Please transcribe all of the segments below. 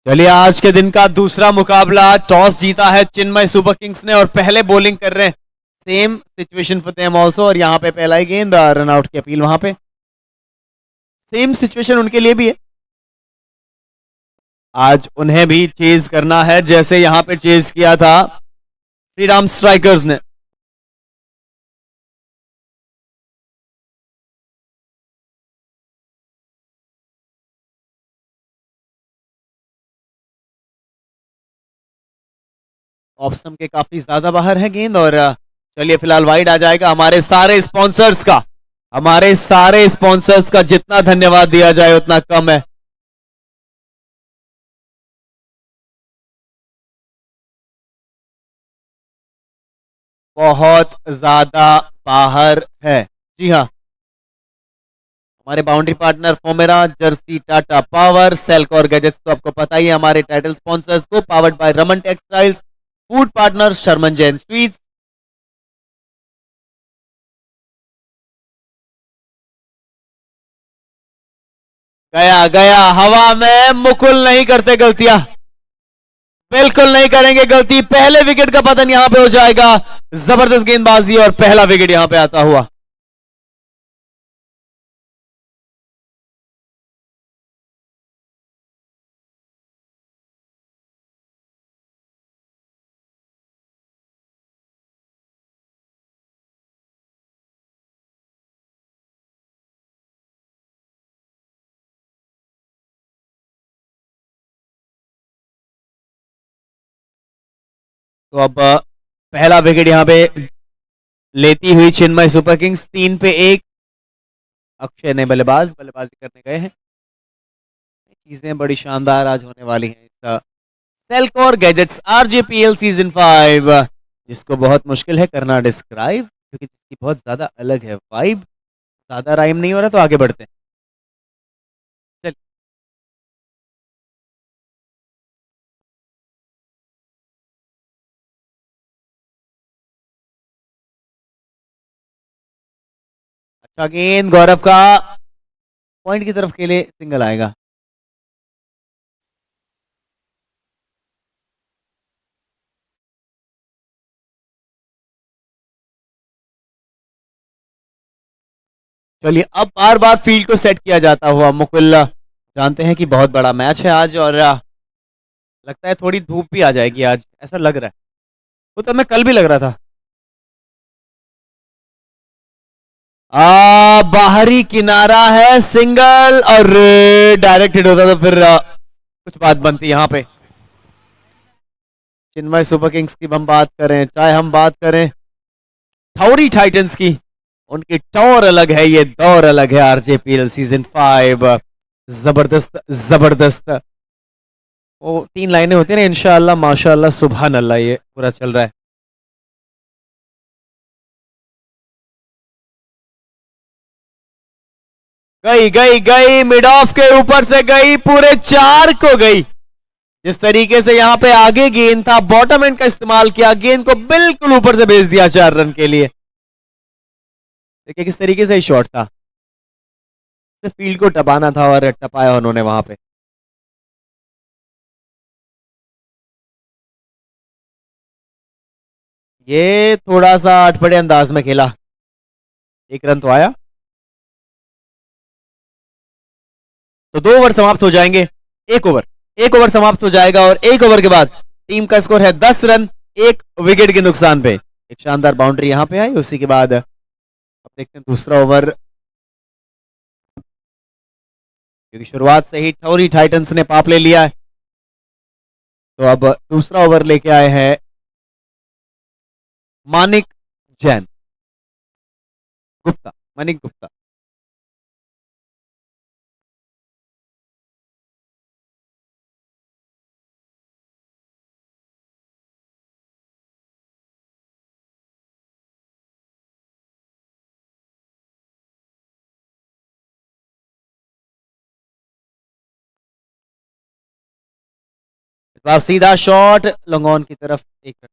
चलिए आज के दिन का दूसरा मुकाबला। टॉस जीता है चेन्नई सुपर किंग्स ने और पहले बॉलिंग कर रहे हैं। Same situation for them also, और यहां पे पहला ही गेंद रन आउट की अपील। वहां पे सेम सिचुएशन उनके लिए भी है। आज उन्हें भी चेज करना है जैसे यहां पे चेज किया था श्री राम स्ट्राइकर्स ने। ऑप्शन के काफी ज्यादा बाहर है गेंद, और चलिए फिलहाल वाइड आ जाएगा। हमारे सारे स्पॉन्सर्स का जितना धन्यवाद दिया जाए उतना कम है। बहुत ज्यादा बाहर है। जी हाँ, हमारे boundary partner Fomera, jersey, Tata power, Celcor gadgets तो आपको पता ही है। हमारे टाइटल स्पॉन्सर्स को powered by Raman textiles, food partner Sharman Jain sweets. गया गया हवा में। मुकुल नहीं करते गलतियां, बिल्कुल नहीं करेंगे गलती। पहले विकेट का पतन यहां पे हो जाएगा। जबरदस्त गेंदबाजी और पहला विकेट यहां पे आता हुआ। तो अब पहला विकेट यहां पे लेती हुई चेन्नई सुपर किंग्स 3 पे 1। अक्षय ने बल्लेबाजी करने गए हैं। चीजें बड़ी शानदार आज होने वाली हैं। सेल्कोर गैजेट्स आरजेपीएल सीजन 5, जिसको बहुत मुश्किल है करना डिस्क्राइब, क्योंकि इसकी बहुत ज्यादा अलग है वाइब। ज्यादा राइम नहीं हो रहा तो आगे बढ़ते हैं। चल, अच्छा गेंद गौरव का, पॉइंट की तरफ खेले, सिंगल आएगा। चलिए अब बार बार फील्ड को सेट किया जाता हुआ मुकुल। जानते हैं कि बहुत बड़ा मैच है आज, और लगता है थोड़ी धूप भी आ जाएगी आज, ऐसा लग रहा है। वो तो मैं कल भी लग रहा था। बाहरी किनारा है, सिंगल, और डायरेक्ट हिट होता तो फिर कुछ बात बनती यहां पे। चेन्नई सुपर किंग्स की हम बात करें, चाहे हम बात करें थाउरी टाइटंस की, उनकी टॉर अलग है, ये दौर अलग है। आरजेपीएल सीजन 5 जबरदस्त जबरदस्त। वो 3 लाइनें होती है ना, इंशाअल्लाह माशाअल्लाह सुभान अल्लाह, ये पूरा चल रहा है। गई गई गई, मिड ऑफ के ऊपर से गई, पूरे 4 को गई। जिस तरीके से यहां पे आगे गेंद था, बॉटम एंड का इस्तेमाल किया, गेंद को बिल्कुल ऊपर से भेज दिया 4 रन के लिए। देखिए किस तरीके से शॉट था, फील्ड को टपाना था और टपाया उन्होंने वहां पे। ये थोड़ा सा अटपटे अंदाज में खेला। 1 रन तो आया, तो 2 ओवर समाप्त हो जाएंगे। 1 ओवर, 1 ओवर समाप्त हो जाएगा, और 1 ओवर के बाद टीम का स्कोर है 10 रन, 1 विकेट के नुकसान पे। एक शानदार बाउंड्री यहां पे आई, उसी के बाद अब देखते हैं दूसरा ओवर, क्योंकि शुरुआत से ही टोरी टाइटंस ने पाप ले लिया है। तो अब दूसरा ओवर लेके आए हैं मानिक जैन गुप्ता, मानिक गुप्ता। इस बार सीधा शॉट लॉन्ग ऑन की तरफ, 1 रन।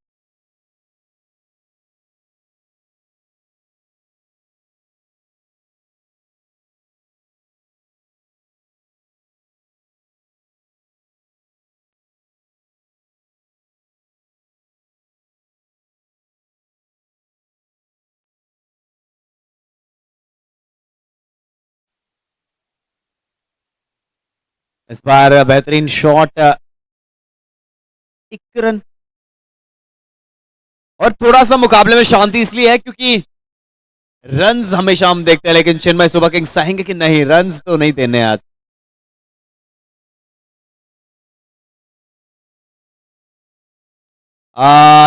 इस बार बेहतरीन शॉट, 1 रन। और थोड़ा सा मुकाबले में शांति इसलिए है क्योंकि रन्स हमेशा हम देखते हैं, लेकिन चेन्नई सुपर किंग्स चाहेंगे कि नहीं, रन्स तो नहीं देने आज।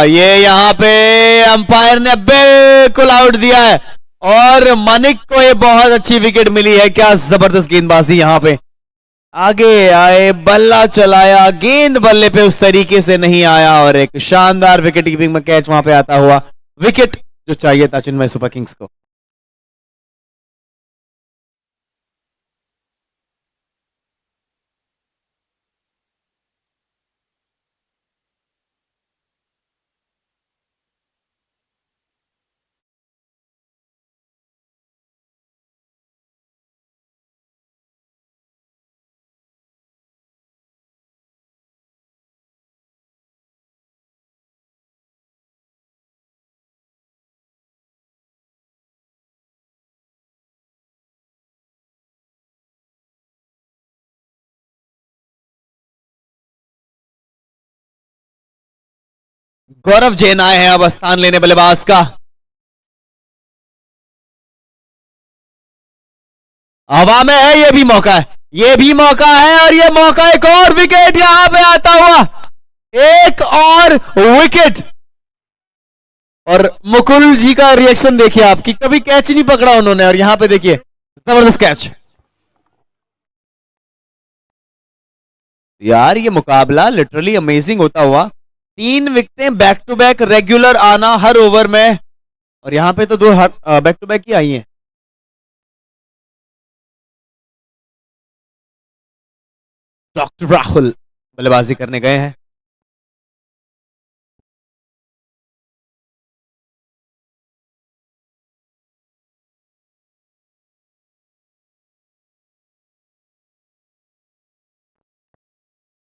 ये यहाँ पे अंपायर ने बिल्कुल आउट दिया है और मनिक को ये बहुत अच्छी विकेट मिली है। क्या जबरदस्त गेंदबाजी यहाँ पे, आगे आए, बल्ला चलाया, गेंद बल्ले पे उस तरीके से नहीं आया और एक शानदार विकेट कीपिंग में कैच वहां पे आता हुआ, विकेट जो चाहिए था चेन्नई सुपर किंग्स को। गौरव जैन आए हैं अब स्थान लेने बल्लेबाज का। हवा में है, ये भी मौका है, ये भी मौका है और ये मौका, एक और विकेट यहां पे आता हुआ, एक और विकेट। और मुकुल जी का रिएक्शन देखिए आप, कि कभी कैच नहीं पकड़ा उन्होंने और यहां पे देखिए जबरदस्त कैच। यार ये मुकाबला लिटरली अमेजिंग होता हुआ, 3 विकेटें बैक टू बैक रेगुलर आना हर ओवर में, और यहां पे तो 2 बैक टू बैक ही आई हैं। डॉक्टर राहुल बल्लेबाजी करने गए हैं।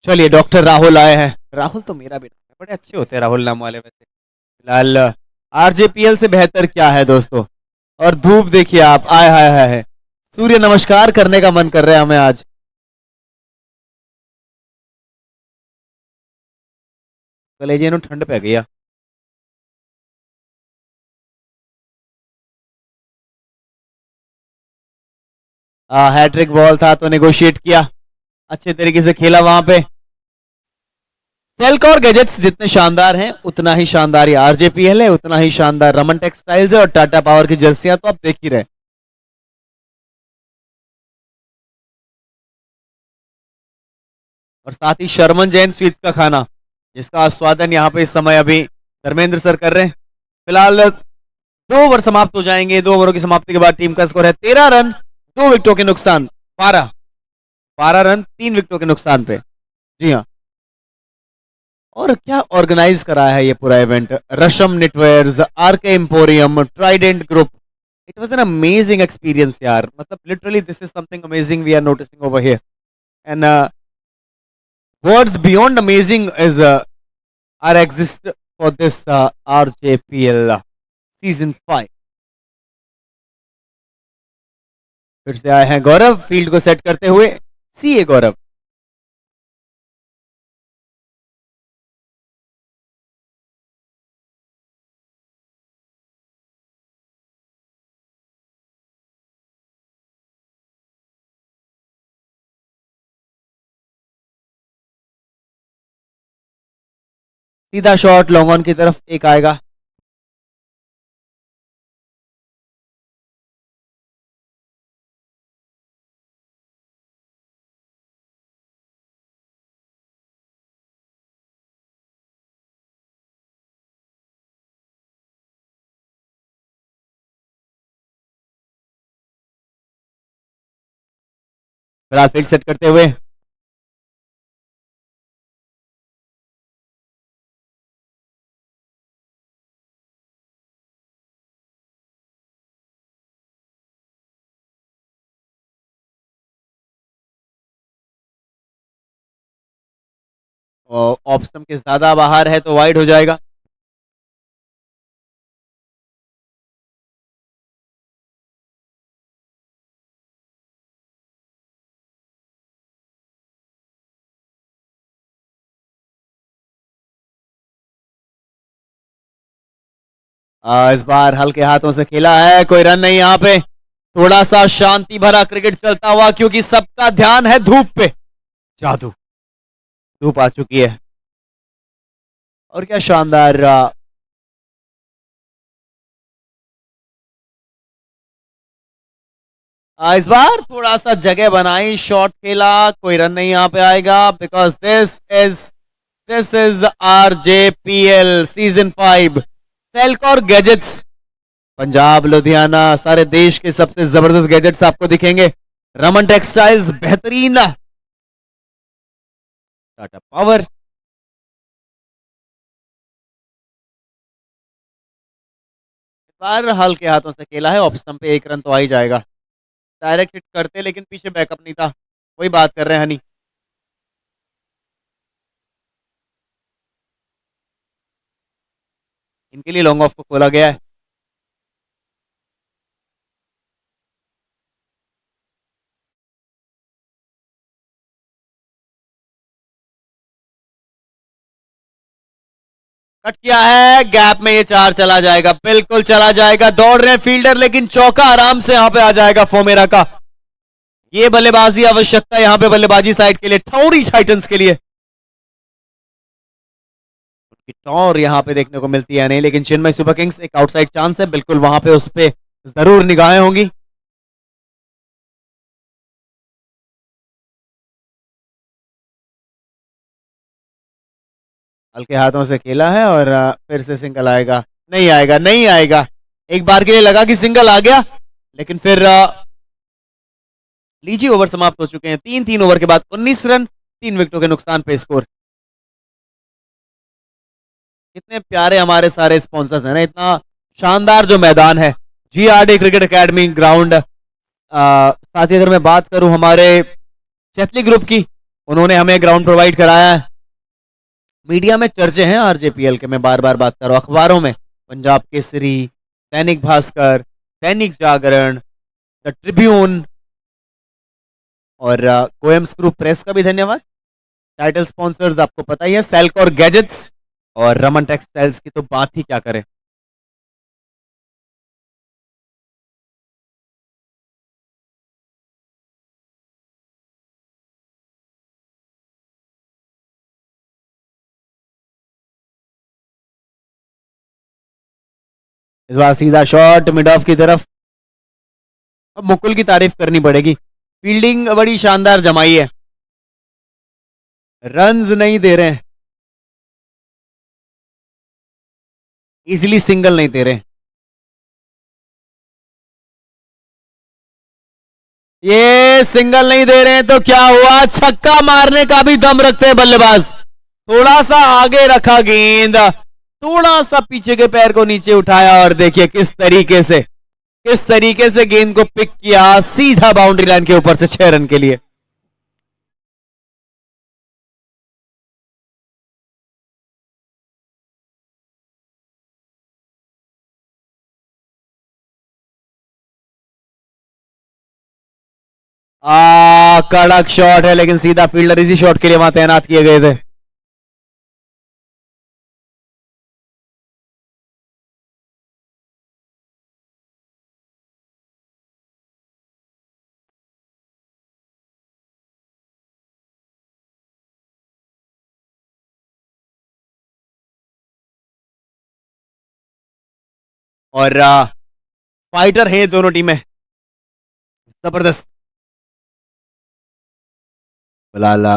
चलिए डॉक्टर राहुल आए हैं। राहुल तो मेरा भी नाम है, बड़े अच्छे होते हैं राहुल नाम वाले वैसे। फिलहाल आरजेपीएल से बेहतर क्या है दोस्तों। और धूप देखिए आप, आय हाय हाय, सूर्य नमस्कार करने का मन कर रहा है हमें आज। कलेजे ठंड पै गया। हैट्रिक बॉल था तो नेगोशिएट किया, अच्छे तरीके से खेला वहां पे। सेल्क और गैजेट्स जितने शानदार हैं उतना ही शानदार ये आरजेपीएल है, उतना ही शानदार रमन टेक्सटाइल्स है और टाटा पावर की जर्सियां तो आप देख ही रहे। और साथ ही शर्मन जैन स्वीट्स का खाना, जिसका आस्वादन यहाँ पे इस समय अभी धर्मेंद्र सर कर रहे हैं। फिलहाल 2 ओवर समाप्त हो जाएंगे, 2 ओवरों की समाप्ति के बाद टीम का स्कोर है 13 रन, 2 विकेटों के नुकसान, 12 रन 3 विकेटों के नुकसान पे। जी हाँ। और क्या ऑर्गेनाइज कराया है ये पूरा event, Rasham knitwears, RK emporium, trident group. It was an amazing experience यार, मतलब literally this is something amazing we are noticing over here, and words beyond amazing is are exist for this RJPL season 5। फिर से आए हैं गौरव field को set करते हुए, CA गौरव। सीधा शॉट लॉन्ग ऑन की तरफ एक आएगा। फिलहाल फील्ड सेट करते हुए, ऑफ स्टंप के ज्यादा बाहर है तो वाइड हो जाएगा। इस बार हल्के हाथों से खेला है, कोई रन नहीं यहाँ पे। थोड़ा सा शांति भरा क्रिकेट चलता हुआ, क्योंकि सबका ध्यान है धूप पे। जादू, धूप आ चुकी है और क्या शानदार इस बार थोड़ा सा जगह बनाई, शॉट खेला, कोई रन नहीं यहाँ पे आएगा, because this is RJPL season 5। Celcor gadgets, Punjab Ludhiana, सारे देश के सबसे जबरदस्त गैजेट्स आपको दिखेंगे। रमन टेक्सटाइल्स, बेहतरीन टाटा पावर। बार हल्के हाथों से खेला है, ऑफ स्टंप पे एक रन तो आ ही जाएगा। डायरेक्ट हिट करते लेकिन पीछे बैकअप नहीं था, वही बात कर रहे हैं हनी। इनके लिए लॉन्ग ऑफ को खोला गया है। कट किया है, गैप में ये 4 चला जाएगा, बिल्कुल चला जाएगा। दौड़ रहे हैं फील्डर, लेकिन चौका आराम से यहां पे आ जाएगा फोमेरा का। ये बल्लेबाजी आवश्यकता यहां पे बल्लेबाजी साइड के लिए, ठौरी टाइटंस के लिए। उनकी टॉर यहां पे देखने को मिलती है नहीं, लेकिन चेन्नई सुपर किंग्स एक आउटसाइड चांस है, बिल्कुल वहां पे उस पे जरूर निगाहें होंगी। हल्के हाथों से खेला है और फिर से सिंगल आएगा, नहीं आएगा, नहीं आएगा। एक बार के लिए लगा कि सिंगल आ गया, लेकिन फिर लीजिए ओवर समाप्त हो चुके हैं। 3 ओवर के बाद 19 रन, 3 विकेटों के नुकसान पे स्कोर। कितने प्यारे हमारे सारे स्पॉन्सर्स हैं ना, इतना शानदार जो मैदान है, GRD क्रिकेट एकेडमी ग्राउंड। साथ ही अगर मैं बात करूं हमारे चैतली ग्रुप की, उन्होंने हमें ग्राउंड प्रोवाइड कराया है। मीडिया में चर्चे हैं RJPL के, मैं बार बार बात कर रहा हूं, अखबारों में पंजाब केसरी, दैनिक भास्कर, दैनिक जागरण, द ट्रिब्यून और गोयम्स ग्रुप प्रेस का भी धन्यवाद। टाइटल स्पॉन्सर्स आपको पता ही है, सेल्कॉर गैजेट्स और रमन टेक्सटाइल्स की तो बात ही क्या करें। इस बार सीधा शॉट मिड ऑफ की तरफ। अब मुकुल की तारीफ करनी पड़ेगी, फील्डिंग बड़ी शानदार जमाई है। रन्स नहीं दे रहे हैं, इजिली सिंगल नहीं दे रहे। ये सिंगल नहीं दे रहे हैं तो क्या हुआ, छक्का मारने का भी दम रखते हैं बल्लेबाज। थोड़ा सा आगे रखा गेंद, थोड़ा सा पीछे के पैर को नीचे उठाया और देखिए किस तरीके से गेंद को पिक किया, सीधा बाउंड्री लाइन के ऊपर से 6 रन के लिए। कड़क शॉट है, लेकिन सीधा फील्डर इसी शॉट के लिए वहां तैनात किए गए थे। और फाइटर हैं दोनों टीमें, जबरदस्त। बलाला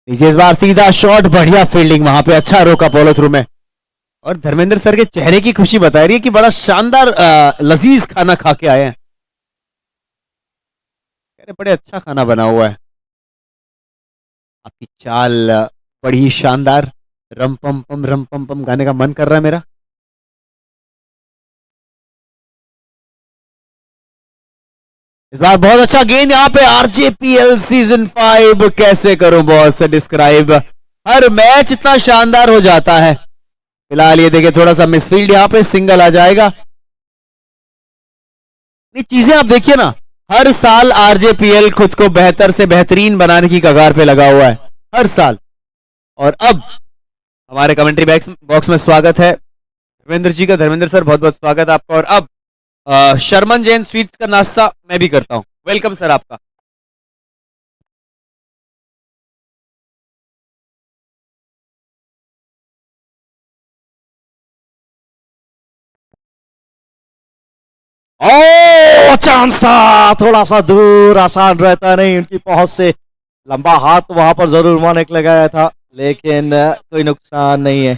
नीचे, इस बार सीधा शॉट, बढ़िया फील्डिंग वहां पे, अच्छा रोका फॉलो थ्रू में। और धर्मेंद्र सर के चेहरे की खुशी बता रही है कि बड़ा शानदार लजीज खाना खा के आए हैं। कह रहे बड़े अच्छा खाना बना हुआ है। आपकी चाल बड़ी शानदार, रम पम पम गाने का मन कर रहा है मेरा। इस बार बहुत अच्छा गेंद यहाँ पे, RJPL सीजन 5 कैसे करूं बॉस से डिस्क्राइब। हर मैच इतना शानदार हो जाता है। फिलहाल ये देखिए थोड़ा सा मिसफील्ड, यहाँ पे सिंगल आ जाएगा। ये चीजें आप देखिए ना, हर साल RJPL खुद को बेहतर से बेहतरीन बनाने की कगार पे लगा हुआ है, हर साल। और अब हमारे कमेंट्री बॉक्स में स्वागत है धर्मेंद्र जी का। धर्मेंद्र सर बहुत बहुत स्वागत है आपका। और अब शर्मन जैन स्वीट्स का नाश्ता मैं भी करता हूँ। वेलकम सर आपका। ओ चांस था, थोड़ा सा दूर, आसान रहता नहीं उनकी पहुंच से। लंबा हाथ वहां पर जरूर मानिक लगाया था, लेकिन कोई नुकसान नहीं है।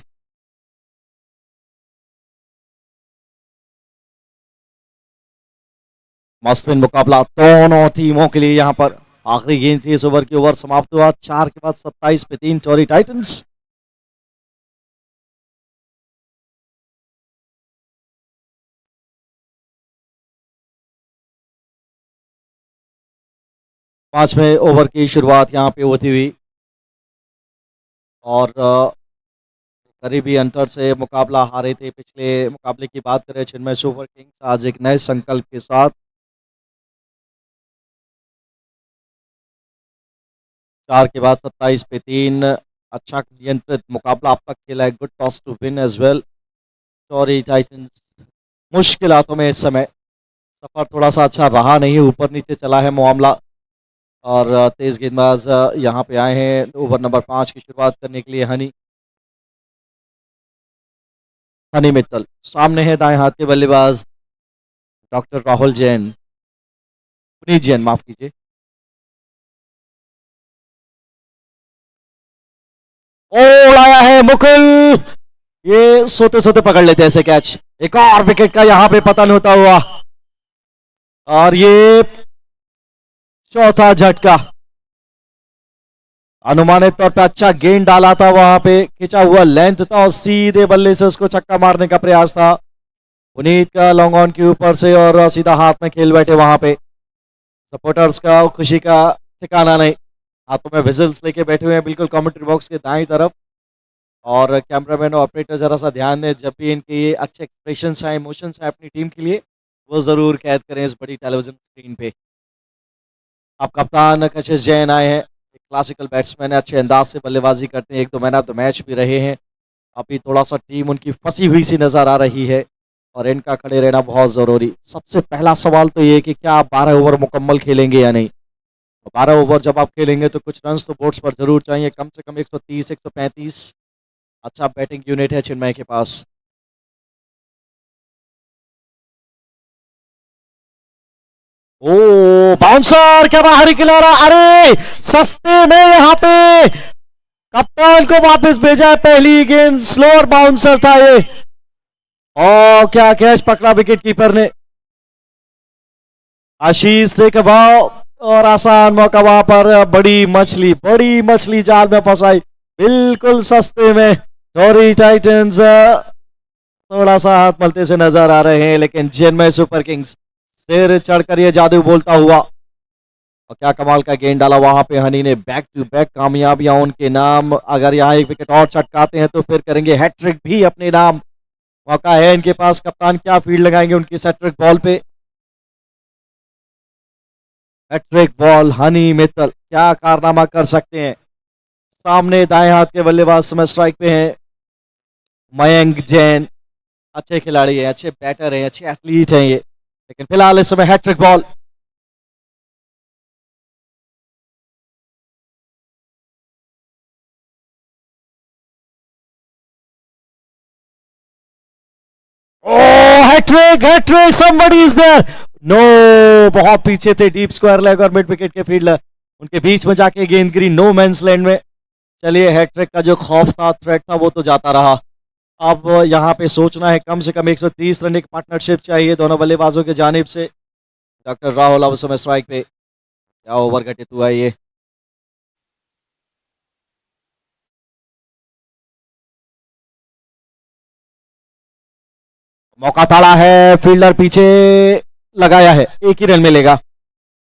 मस्तिन मुकाबला दोनों टीमों के लिए यहाँ पर। आखिरी गेंद थी इस ओवर की, ओवर समाप्त हुआ 4 के बाद 27 पे 3 टोरी टाइटंस। पांचवें ओवर की शुरुआत यहाँ पे होती हुई और करीबी अंतर से मुकाबला हारे थे। पिछले मुकाबले की बात करें चेन्नई सुपर किंग्स, आज एक नए संकल्प के साथ 4 के बाद 27 पे 3 अच्छा नियंत्रित मुकाबला अब तक खेला है। Good toss to win as well. टोरी टाइटंस मुश्किलातों में इस समय, सफर थोड़ा सा अच्छा रहा नहीं, ऊपर नीचे चला है मामला। और तेज गेंदबाज यहाँ पे आए हैं ओवर नंबर 5 की शुरुआत करने के लिए। हनी हनी मित्तल सामने है, दाएं हाथ के बल्लेबाज डॉक्टर राहुल जैन, पुनीत जैन माफ कीजिए। ओ आया है मुकुल, ये सोते सोते पकड़ लेते हैं ऐसे कैच। एक और विकेट का यहाँ पे पतन होता हुआ, और ये चौथा झटका। अनुमानित तौर पे अच्छा गेंद डाला था, वहां पे खिंचा हुआ लेंथ था और सीधे बल्ले से उसको छक्का मारने का प्रयास था पुनीत का, लॉन्ग ऑन के ऊपर से, और सीधा हाथ में खेल बैठे वहां पे। सपोर्टर्स का खुशी का ठिकाना नहीं, हाथों में विजल्स लेके बैठे हुए हैं बिल्कुल कमेंट्री बॉक्स के दाईं तरफ। और कैमरामैन और ऑपरेटर जरा सा ध्यान दें, जब भी इनके ये अच्छे एक्सप्रेशंस हैं, इमोशंस हैं अपनी टीम के लिए, वो जरूर कैद करें इस बड़ी टेलीविजन स्क्रीन पे। अब कप्तान कशिश जैन आए हैं, एक क्लासिकल बैट्समैन है, अच्छे अंदाज से बल्लेबाजी करते हैं, एक दो मैन ऑफ द मैच भी रहे हैं। अभी थोड़ा सा टीम उनकी फंसी हुई सी नजर आ रही है और इनका खड़े रहना बहुत जरूरी। सबसे पहला सवाल तो ये कि क्या आप 12 ओवर मुकम्मल खेलेंगे या नहीं। 12 ओवर जब आप खेलेंगे तो कुछ रन तो बोर्ड्स पर जरूर चाहिए, कम से कम 130 135। अच्छा बैटिंग यूनिट है चेन्नई के पास। ओ बाउंसर, क्या बाहरी किनारा, अरे सस्ते में यहाँ पे कप्तान को वापस भेजा है। पहली गेंद स्लोअर बाउंसर था ये, और क्या कैच पकड़ा विकेट कीपर ने। आशीष से कबाव और आसान मौका वहां पर, बड़ी मछली जाल में फंसाई बिल्कुल सस्ते में। टोरी टाइटंस थोड़ा सा हाथ मलते से नजर आ रहे हैं, लेकिन चेन्नई सुपर किंग्स सिर चढ़कर ये जादू बोलता हुआ। और क्या कमाल का गेंद डाला वहां पे हनी ने, बैक टू बैक कामयाबियां उनके नाम। अगर यहाँ एक विकेट और चटकाते हैं तो फिर करेंगे हैट्रिक भी अपने नाम। मौका है इनके पास, कप्तान क्या फील्ड लगाएंगे उनकी हैट्रिक बॉल पे। हैट्रिक बॉल, हनी मित्तल क्या कारनामा कर सकते हैं। सामने दाएं हाथ के बल्लेबाज समय स्ट्राइक पे हैं मयंक जैन, अच्छे खिलाड़ी हैं, अच्छे बैटर हैं, अच्छे एथलीट हैं ये, लेकिन फिलहाल इस समय hat trick ball. Oh hat trick, hat trick, somebody is there. No, बहुत पीछे थे, डीप स्क्वायर लेग और मिड विकेट के फील्डर, उनके बीच में जाके गेंद गिरी नो मैंस लैंड में। चलिए हैट्रिक का जो खौफ था, थ्रेट था, वो तो जाता रहा। अब यहाँ पे सोचना है, कम से कम 130 रन की पार्टनरशिप चाहिए दोनों बल्लेबाजों की जानिब से। डॉक्टर राहुल अब समय स्ट्राइक पे, क्या ओवर घटित हुआ ये। मौका ताड़ा है, फील्डर पीछे लगाया है, एक ही रन मिलेगा।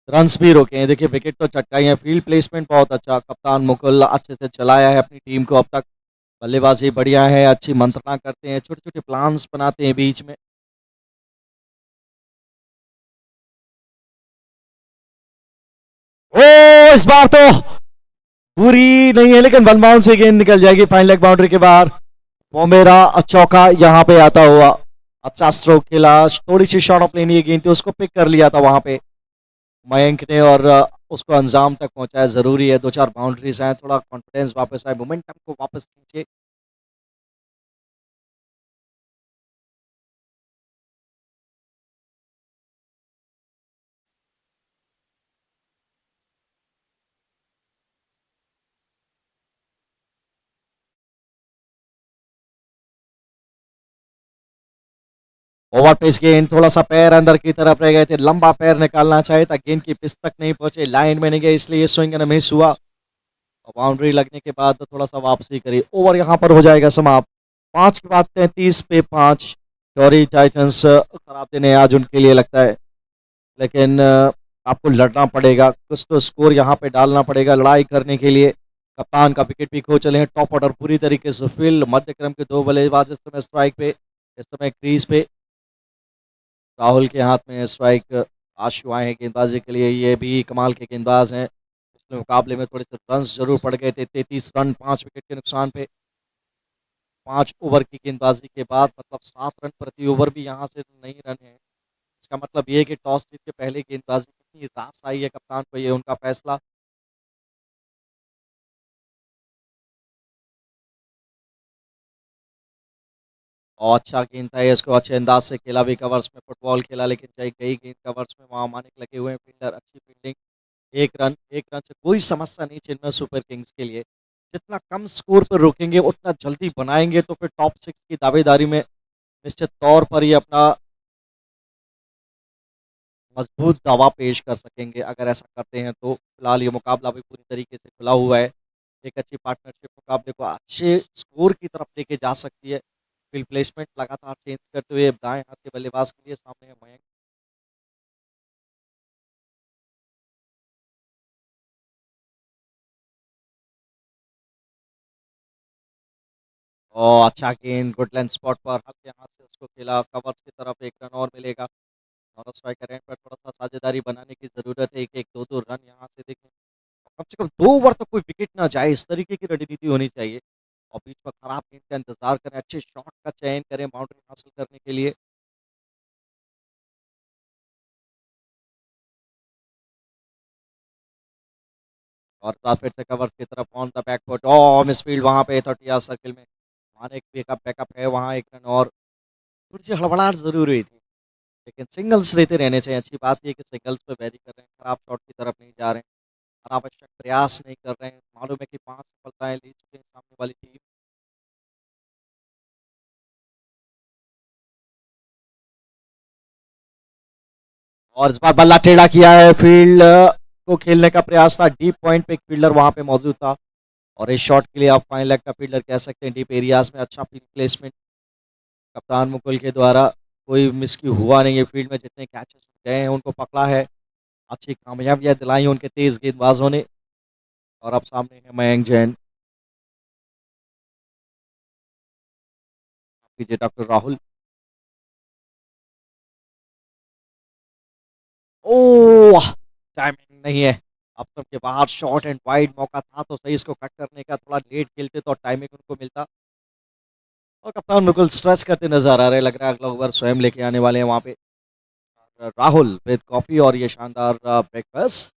रन्स भी रोके हैं, देखिए विकेट तो चटकाई है, फील्ड प्लेसमेंट बहुत अच्छा, कप्तान मुकुल अच्छे से चलाया है अपनी टीम को अब तक। बल्लेबाजी बढ़िया है, अच्छी मंत्रणा करते हैं, छोटे छोटे प्लान्स बनाते हैं बीच में। ओ इस बार तो पूरी नहीं है लेकिन वन बाउंड से गेंद निकल जाएगी फाइन लेग बाउंड्री के बाहर। वो मेरा चौका यहाँ पे आता हुआ। अच्छा स्ट्रोक खेला, थोड़ी सी शॉर्ट ऑफ लेनी है गेंद थी, उसको पिक कर लिया था वहां पे मयंक ने और उसको अंजाम तक पहुंचाया। जरूरी है, दो चार बाउंड्रीज हैं, थोड़ा कॉन्फिडेंस वापस आए, मोमेंटम को वापस खींचे। ओवर पेस गेंद, थोड़ा सा पैर अंदर की तरफ रह गए थे, लंबा पैर निकालना चाहे था, गेंद की पिच तक नहीं पहुंचे, लाइन में नहीं गए, इसलिए स्विंग एंड मिस हुआ। और बाउंड्री लगने के बाद तो थोड़ा सा वापसी करी। ओवर यहाँ पर हो जाएगा समाप्त। 5 के बाद 33 पे 5। टोरी टाइटंस खराब दिन है आज उनके लिए लगता है, लेकिन आपको लड़ना पड़ेगा, कुछ तो स्कोर यहाँ पे डालना पड़ेगा लड़ाई करने के लिए। कप्तान का विकेट भी खो चले हैं, टॉप ऑर्डर पूरी तरीके से फील्ड, मध्य क्रम के दो बल्लेबाज इस समय स्ट्राइक पे, इस समय क्रीज पे। राहुल के हाथ में स्ट्राइक, आशु आए हैं गेंदबाजी के लिए, ये भी कमाल के गेंदबाज हैं। पिछले मुकाबले में थोड़े से रन जरूर पड़ गए थे, 33 रन 5 विकेट के नुकसान पे। 5 ओवर की गेंदबाजी के बाद मतलब 7 रन प्रति ओवर भी यहाँ से नहीं रन है। इसका मतलब ये है कि टॉस जीत के पहले गेंदबाजी कितनी रास आई है कप्तान को, ये उनका फैसला। और अच्छा गेंद था ये, इसको अच्छे अंदाज से खेला भी, कवर्स में फुटबॉल खेला, लेकिन चाहे गई गेंद कवर्स में, वहां मानिक लगे हुए हैं फील्डर, अच्छी फील्डिंग। एक रन से कोई समस्या नहीं चेन्नई सुपर किंग्स के लिए। जितना कम स्कोर पर रोकेंगे उतना जल्दी बनाएंगे तो फिर टॉप 6 की दावेदारी में निश्चित तौर पर ये अपना मजबूत दावा पेश कर सकेंगे अगर ऐसा करते हैं तो। फिलहाल ये मुकाबला भी पूरी तरीके से खुला हुआ है। एक अच्छी पार्टनरशिप मुकाबले को अच्छे स्कोर की तरफ लेके जा सकती है। फील्ड प्लेसमेंट लगातार चेंज करते हुए दाएं हाथ के बल्लेबाज के लिए सामने है मयंक। और अच्छा गेंद, गुड लेंथ स्पॉट पर हल्के हाथ से उसको खेला, कवर्स की तरफ 1 रन और मिलेगा। दोनों स्ट्राइकर एंड पर थोड़ा सा साझेदारी बनाने की जरूरत है, एक एक दो दो रन यहाँ से देखें, कम से कम 2 ओवर तक कोई विकेट ना जाए, इस तरीके की रणनीति होनी चाहिए। और बीच में खराब गेंद का इंतजार करें, अच्छे शॉट का चयन करें बाउंड्री हासिल करने के लिए। और इस बार फिर से कवर्स की तरफ ऑन द बैक फुट, और मिस फील्ड वहां पे 30 यार्ड सर्किल में। माने एक बैकअप है वहां, 1 रन और। थोड़ी सी हड़बड़ाहट जरूर हुई थी, लेकिन सिंगल्स रहते रहने चाहिए। अच्छी बात यह कि सिंगल्स पे वैरी कर रहे हैं, खराब शॉट की तरफ नहीं जा रहे हैं, अनावश्यक प्रयास नहीं कर रहे हैं। मालूम है कि 5 सफलताएं ले चुके हैं सामने वाली टीम। और इस बार बल्ला टेढ़ा किया है, फील्ड को खेलने का प्रयास था, डीप पॉइंट पे एक फील्डर वहां पे मौजूद था, और इस शॉट के लिए आप फाइन लेग का फील्डर कह सकते हैं। डीप एरियाज में अच्छा फील्ड प्लेसमेंट कप्तान मुकुल के द्वारा, कोई मिस की हुआ नहीं है फील्ड में, जितने कैचेस गए हैं उनको पकड़ा है, अच्छी कामयाबियां दिलाई उनके तेज गेंदबाजों ने। और अब सामने है मयंक जैन, कीजिए डॉक्टर राहुल। ओह, टाइमिंग नहीं है, अब तक के बाहर, शॉर्ट एंड वाइड मौका था तो सही, इसको कट करने का, थोड़ा लेट खेलते तो टाइमिंग उनको मिलता। और कप्तान बिल्कुल स्ट्रेच करते नजर आ रहे, लग रहा है अगला ओवर स्वयं लेके आने वाले हैं वहां पे राहुल विद कॉफी और ये शानदार ब्रेकफास्ट।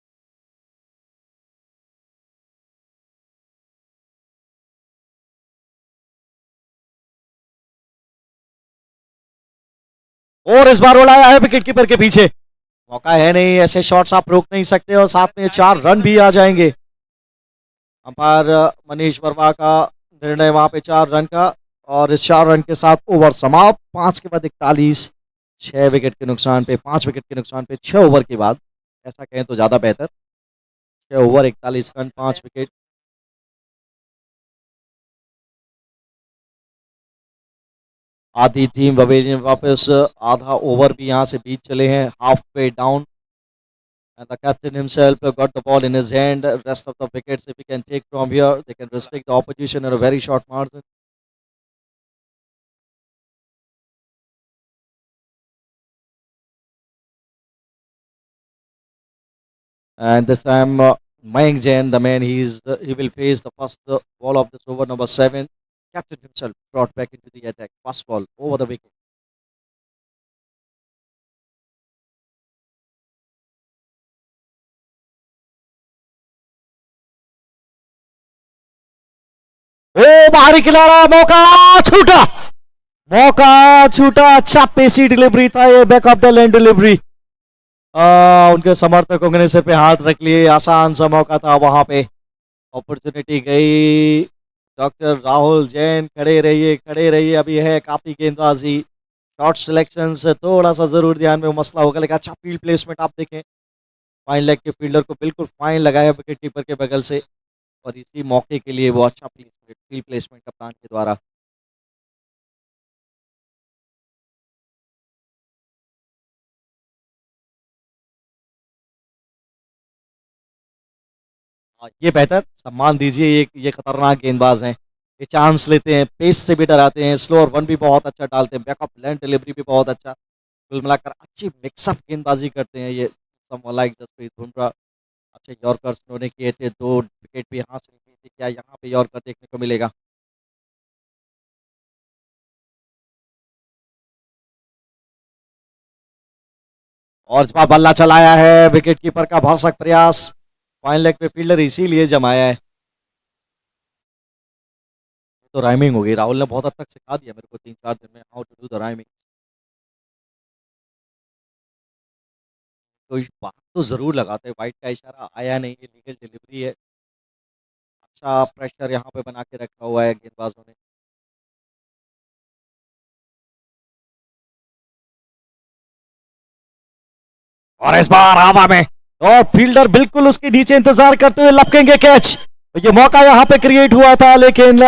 और इस बार उड़ाया है विकेट कीपर के पीछे, मौका है नहीं, ऐसे शॉट्स आप रोक नहीं सकते, और साथ में 4 रन भी आ जाएंगे। अंपायर मनीष वर्मा का निर्णय वहां पे 4 रन का, और इस 4 रन के साथ ओवर समाप्त। 5 के बाद 41, 6 विकेट के नुकसान पे, 5 विकेट के नुकसान पे, 6 ओवर के बाद, ऐसा कहें तो ज्यादा बेहतर। 6 ओवर 41 रन 5 विकेट। आधी टीम पवेलियन वापस, आधा ओवर भी यहाँ से बीत चले हैं, half way down, and the captain himself got the ball in his hand. Rest of the wickets, if he can take from here, they can restrict the opposition in a very short margin. And this time Mayank Jain, the man, he will face the first ball of this over, number 7. Captain himself brought back into the attack. First ball over the wicket. ओ बाहरी किनारा, मौका छूटा, मौका छूटा। अच्छा पेसी delivery था ये, back of the lane delivery. उनके समर्थकों ने सिर पे हाथ रख लिए। आसान सा मौका था वहां पे, अपॉर्चुनिटी गई। डॉक्टर राहुल जैन खड़े रहिए, अभी है काफी गेंदबाजी। शॉट सिलेक्शन से थोड़ा सा जरूर ध्यान में मसला होगा, लेकिन अच्छा फील्ड प्लेसमेंट आप देखें, फाइन लेग के फील्डर को बिल्कुल फाइन लगाया विकेट कीपर के बगल से, और इसी मौके के लिए वो अच्छा फील्ड प्लेसमेंट कप्तान के द्वारा। ये बेहतर सम्मान दीजिए, ये खतरनाक गेंदबाज हैं, ये चांस लेते हैं, पेस से भी डराते हैं, स्लो और वन भी बहुत अच्छा डालते हैं, बैकअप लैंड डिलीवरी भी बहुत अच्छा। कुल मिलाकर अच्छी मिक्सअप गेंदबाजी करते हैं ये, लाइक जसप्रीत बुमराह। अच्छे यॉर्कर्स उन्होंने किए थे, 2 विकेट भी हासिल की थी। क्या यहाँ पे यॉर्कर देखने को मिलेगा? और इस बार बल्ला चलाया है, विकेट कीपर का भरसक प्रयास, फाइन लेग पे फील्डर इसीलिए जमाया है। तो राइमिंग हो गई, राहुल ने बहुत हद तक सिखा दिया मेरे को 3-4 दिन में, how to do the rhyming. तो इस बात तो जरूर लगाते हैं, वाइट का इशारा आया नहीं, ये लीगल डिलीवरी है। अच्छा प्रेशर यहाँ पे बना के रखा हुआ है गेंदबाजों ने। और इस बार हवा में, और फील्डर बिल्कुल उसके नीचे इंतजार करते हुए लपकेंगे कैच। तो ये मौका यहाँ पे क्रिएट हुआ था, लेकिन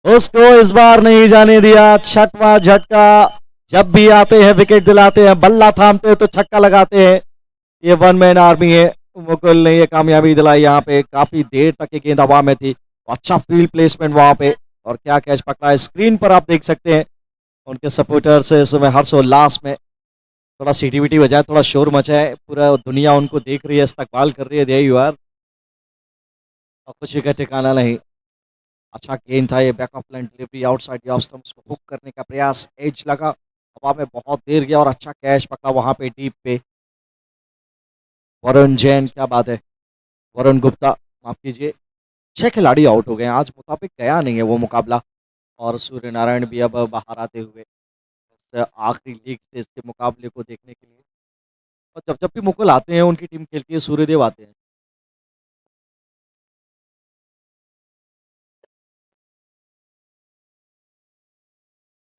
उसको इस बार नहीं जाने दिया। छठवां झटका, जब भी आते हैं विकेट दिलाते हैं, बल्ला थामते हैं तो छक्का लगाते हैं। ये वन मैन आर्मी है, मुकुल ने ये कामयाबी दिलाई। यहाँ पे काफी देर तक ये गेंद हवा में थी, अच्छा फील्ड प्लेसमेंट वहां पे, और क्या कैच पकड़ा है। स्क्रीन पर आप देख सकते हैं उनके सपोर्टर्स इस समय हर्षोल्लास में, थोड़ा सीटी बजाए, थोड़ा शोर मचा है, पूरा दुनिया उनको देख रही है, इस्तकबाल कर रही है, देयर यू आर। और कुछ का ठिकाना नहीं। अच्छा गेंद था ये, back of line delivery, outside the of stumps को हुक करने का प्रयास, एज लगा, हवा में बहुत देर गया और अच्छा कैच पकड़ा वहां पे डीप पे। वरुण जैन, क्या बात है, वरुण गुप्ता, माफ कीजिए। 6 खिलाड़ी आउट हो गए हैं आज, मुताबिक गया नहीं है वो मुकाबला। और सूर्य नारायण भी अब बाहर आते हुए इस आखिरी लीग से इसके मुकाबले को देखने के लिए। और जब जब भी मुकुल आते हैं, उनकी टीम खेलती है, सूर्यदेव आते हैं।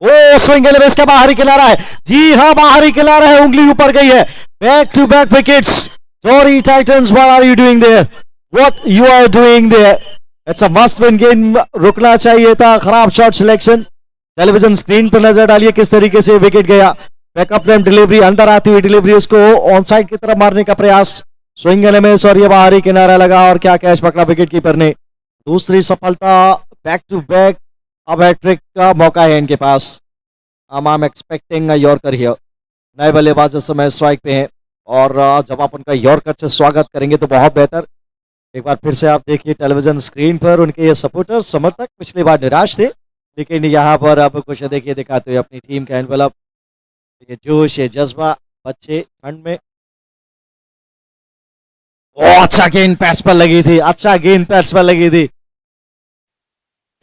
ओ स्विंग एंड मिस का बाहरी किनारा है, जी हाँ बाहरी किनारा है, उंगली ऊपर गई है। बैक टू बैक विकेट्स, टोरी Titans, what are you doing there, what you are doing there. It's a must win game, रुकना चाहिए था, खराब शॉट सिलेक्शन। टेलीविजन स्क्रीन पर नजर डालिए किस तरीके से विकेट गया। बैकअप लाइन डिलीवरी, अंदर आती हुई डिलीवरी, उसको ऑन साइड की तरफ मारने का प्रयास, स्विंग एंड मिस, और ये बाहरी किनारा लगा, और क्या कैच पकड़ा विकेट कीपर ने। दूसरी सफलता, बैक टू बैक, अब हैट्रिक का मौका है इनके पास। I am expecting a yorker here. नए बल्लेबाज इस समय स्ट्राइक पे हैं, और जब आप उनका यॉर्कर से स्वागत करेंगे तो बहुत बेहतर। एक बार फिर से आप देखिए टेलीविजन स्क्रीन पर, उनके ये सपोर्टर समर्थक पिछली बार निराश थे, लेकिन यहाँ पर आप कुछ देखिए दिखाते हुए अपनी टीम का एनवेलप, ये जोश, ये जज्बा, बच्चे ठंड में। ओ अच्छा गेंद पैड्स पर लगी थी, अच्छा गेंद पैड्स पर लगी थी,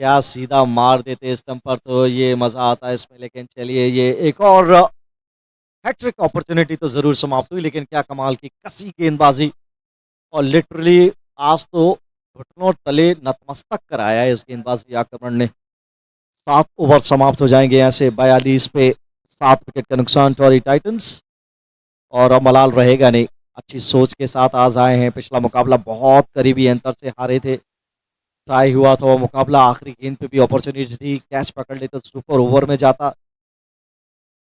क्या सीधा मार देते स्तंभ पर तो ये मजा आता है इसमें। लेकिन चलिए, ये एक और हैट्रिक अपॉर्चुनिटी तो जरूर समाप्त हुई, लेकिन क्या कमाल की कसी गेंदबाजी, और लिटरली आज तो घुटनों तले नतमस्तक कराया है इस गेंदबाजी आक्रमण ने। 7 ओवर समाप्त हो जाएंगे ऐसे, 42 पे 7 विकेट का नुकसान टोरी टाइटंस, और अब मलाल रहेगा नहीं। अच्छी सोच के साथ आज आए हैं, पिछला मुकाबला बहुत करीबी अंतर से हारे थे, टाई हुआ था वो मुकाबला, आखिरी गेंद पे भी अपॉर्चुनिटी थी, कैच पकड़ लेते तो सुपर ओवर में जाता।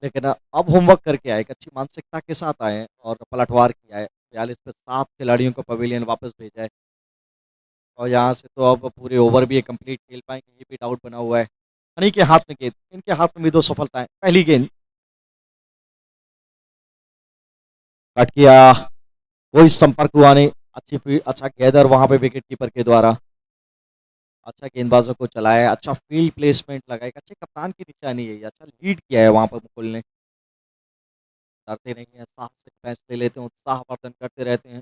लेकिन अब होमवर्क करके आए, एक अच्छी मानसिकता के साथ आए हैं, और पलटवार किया है। 42 पे 7 खिलाड़ियों को पवेलियन वापस भेजा है, और यहाँ से तो अब पूरे ओवर भी कंप्लीट खेल पाएंगे, ये भी डाउट बना हुआ है। हनी के हाथ में गेंद, इनके हाथ में भी 2 सफलताएं। पहली गेंद कट किया, कोई संपर्क हुआ नहीं, अच्छा गैदर वहां पे विकेट कीपर के द्वारा। अच्छा गेंदबाजों को चलाया, अच्छा फील्ड प्लेसमेंट लगा, एक अच्छे कप्तान की निशानी है ये, अच्छा लीड किया है वहां पर मुकुल ने। डरते नहीं है, साहस से फैसले लेते हैं, उत्साहवर्धन करते रहते हैं।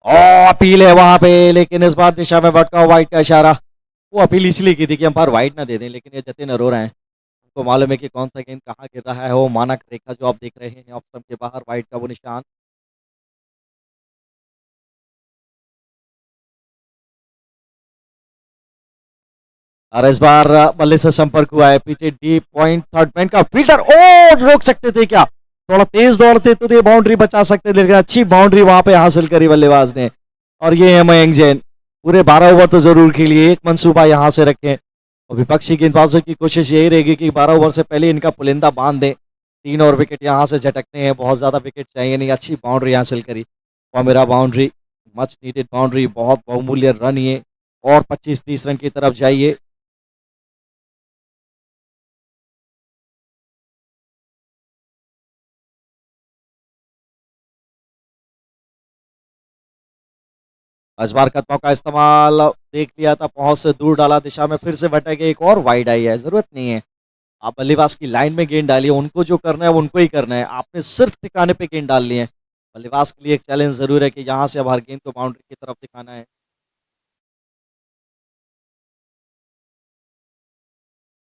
और अपील है वहां पे, लेकिन इस बार दिशा में भटका व्हाइट का इशारा। वो अपील इसलिए की थी कि अंपायर व्हाइट ना दे दें, लेकिन ये जतिन अरोरा हैं, उनको मालूम है कि कौन सा गेंद कहाँ गिर रहा है। वो मानक रेखा जो आप देख रहे हैं ऑफ स्टंप के बाहर व्हाइट का वो निशान। और इस बार बल्ले से संपर्क हुआ है, पीछे डीप पॉइंट थर्ड मैन का फील्डर, ओ रोक सकते थे क्या, थोड़ा तेज दौड़ते तो ये बाउंड्री बचा सकते थे, लेकिन अच्छी बाउंड्री वहां पे हासिल करी बल्लेबाज ने। और ये है मयंक जैन, पूरे 12 ओवर तो जरूर खेलिए, एक मंसूबा यहां से रखें। और विपक्षी गेंदबाजों की कोशिश यही रहेगी कि 12 ओवर से पहले इनका पुलिंदा बांध दें। 3 और विकेट यहाँ से झटकने हैं, बहुत ज्यादा विकेट चाहिए नहीं, अच्छी बाउंड्री हासिल करी। और मेरा बाउंड्री, मच नीडेड बाउंड्री, बहुत बहुमूल्य रन ये। और 25-30 रन की तरफ जाइए। इस बार कदमों का इस्तेमाल देख लिया था, पहुंच से दूर डाला, दिशा में फिर से भटक गए, एक और वाइड आई है, जरूरत नहीं है। आप बल्लेबाज की लाइन में गेंद डालिए, उनको जो करना है वो उनको ही करना है, आपने सिर्फ ठिकाने पे गेंद डालनी है। बल्लेबाज के लिए एक चैलेंज जरूर है कि यहाँ से अब हर गेंद को बाउंड्री की तरफ दिखाना है।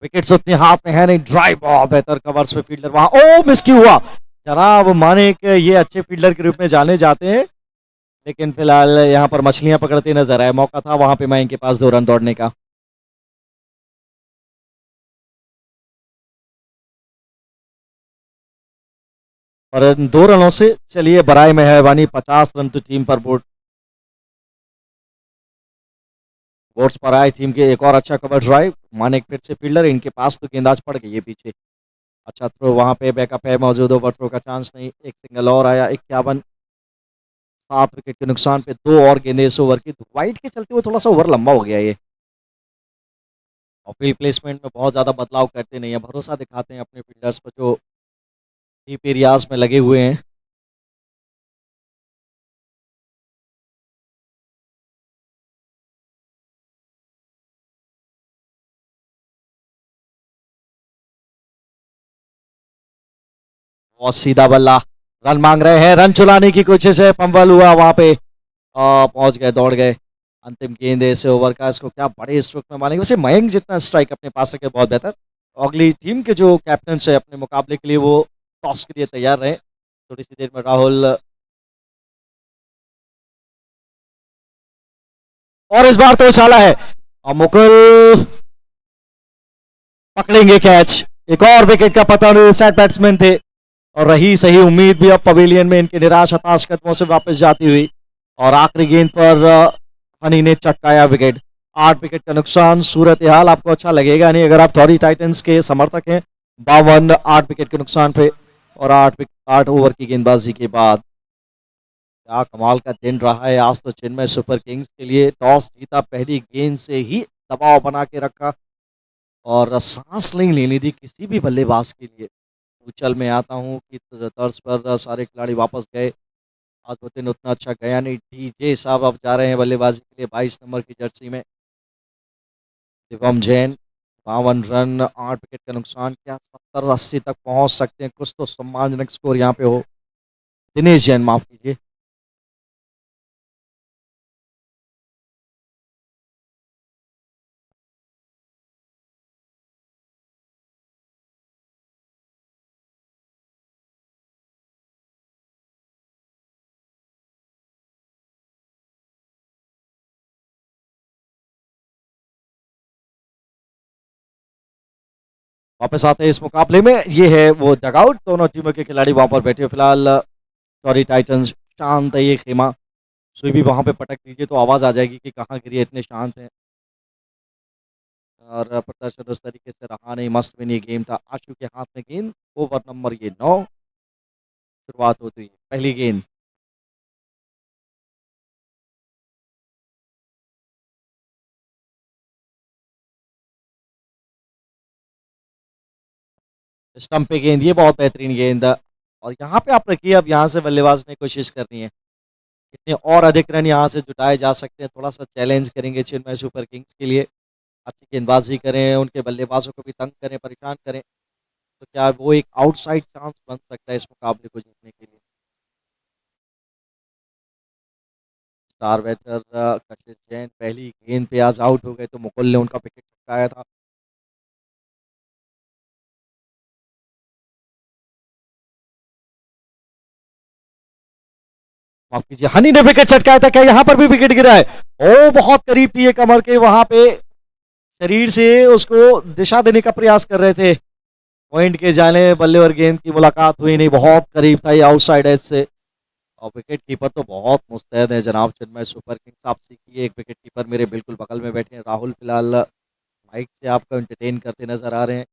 विकेट्स उतनी हाथ में है नहीं, ड्राइव बहुत बेहतर कवर्स पे फील्डर वहां, ओ मिस क्यों हुआ। जनाब माने कि ये अच्छे फील्डर के रूप में जाने जाते हैं, लेकिन फिलहाल यहाँ पर मछलियां पकड़ते नजर आए, मौका था वहां पे मयंक के पास 2 रन दौड़ने का। और इन 2 रनों से चलिए बराए मेहरबानी 50 रन तो टीम पर बोर्ड्स पर आए टीम के। एक और अच्छा कवर ड्राइव, माने फिर से फील्डर, इनके पास तो गेंदाज पड़ गई है पीछे। अच्छा थ्रो वहां पे, बैकअप है मौजूद, ओवर थ्रो का चांस नहीं, एक सिंगल और आया। 51, 7 विकेट के नुकसान पे 2 और गेंदे इस ओवर की, वाइड के चलते हुए थोड़ा सा ओवर लंबा हो गया ये। और फील्ड प्लेसमेंट में बहुत ज्यादा बदलाव करते नहीं है, भरोसा दिखाते हैं अपने फील्डर्स पर जो डीप एरियाज में लगे हुए हैं। और सीधा बल्ला, रन मांग रहे हैं, रन चुलाने की कोशिश है, फंबल हुआ वहां पे। पहुंच गए, दौड़ गए। अंतिम गेंद है इस ओवर का, इसको क्या बड़े स्ट्रोक में मारेंगे, वैसे मयंक जितना स्ट्राइक अपने पास रखे बहुत बेहतर। अगली टीम के जो कैप्टन है अपने मुकाबले के लिए, वो टॉस के लिए तैयार रहे। थोड़ी सी देर में राहुल, और इस बार तो उछाला है, और मुकुल पकड़ेंगे कैच। एक और विकेट का पतन, सेट बैट्समैन थे, और रही सही उम्मीद भी अब पवेलियन में इनके निराश हताश कदमों से वापस जाती हुई। और आखिरी गेंद पर हनी ने चटकाया विकेट। 8 विकेट का नुकसान, सूरत हाल आपको अच्छा लगेगा नहीं अगर आप टॉरी टाइटंस के समर्थक हैं। 52, 8 विकेट के नुकसान पे, और 8 ओवर की गेंदबाजी के बाद। क्या कमाल का दिन रहा है आज तो चेन्नई सुपर किंग्स के लिए, टॉस जीता, पहली गेंद से ही दबाव बना के रखा, और सांस नहीं लेने दी किसी भी बल्लेबाज के लिए। उछल में आता हूँ कि तर्ज पर सारे खिलाड़ी वापस गए, आज वो दिन उतना अच्छा गया नहीं। डीजे साहब अब जा रहे हैं बल्लेबाजी के लिए 22 नंबर की जर्सी में। शिवम जैन, 52 रन, 8 विकेट का नुकसान, क्या 70-80 तक पहुंच सकते हैं, कुछ तो सम्मानजनक स्कोर यहाँ पे हो। दिनेश जैन, माफ कीजिए। वापस आते हैं इस मुकाबले में, ये है वो डगआउट, दोनों टीमों के खिलाड़ी वहां पर बैठे हो फिलहाल। सॉरी टाइटंस शांत है ये खेमा, सुई भी वहां पे पटक दीजिए तो आवाज आ जाएगी कि कहाँ गिरी है, इतने शांत हैं। और प्रदर्शन उस तरीके से रहा नहीं, मस्ट विन ये गेम था। आशु के हाथ में गेंद, ओवर नंबर ये 9, शुरुआत होती है पहली गेंद। स्टंप पे गेंद, ये बहुत बेहतरीन गेंद, और यहाँ पे आप रखिए, अब यहाँ से बल्लेबाज ने कोशिश करनी है कितने और अधिक रन यहाँ से जुटाए जा सकते हैं, थोड़ा सा चैलेंज करेंगे चेन्नई सुपर किंग्स के लिए। अच्छी गेंदबाजी करें, उनके बल्लेबाजों को भी तंग करें, परेशान करें, तो क्या वो एक आउटसाइड चांस बन सकता है इस मुकाबले को जीतने के लिए। स्टार बैटर कशिश जैन पहली गेंद पे आज आउट हो गए, तो मुकुल ने उनका विकेट चटकाया था। माफ कीजिए, हनी ने विकेट चटकाया था, क्या यहाँ पर भी विकेट गिरा है? ओ बहुत करीब थी ये कमर के, वहां पे शरीर से उसको दिशा देने का प्रयास कर रहे थे, पॉइंट के जाने, बल्ले और गेंद की मुलाकात हुई नहीं, बहुत करीब था ये आउटसाइड एज से। और विकेट कीपर तो बहुत मुस्तैद है जनाब चेन्नई सुपर किंग्स। आप सीखिए, एक विकेट कीपर मेरे बिल्कुल बगल में बैठे हैं राहुल, फिलहाल माइक से आपको एंटरटेन करते नजर आ रहे हैं।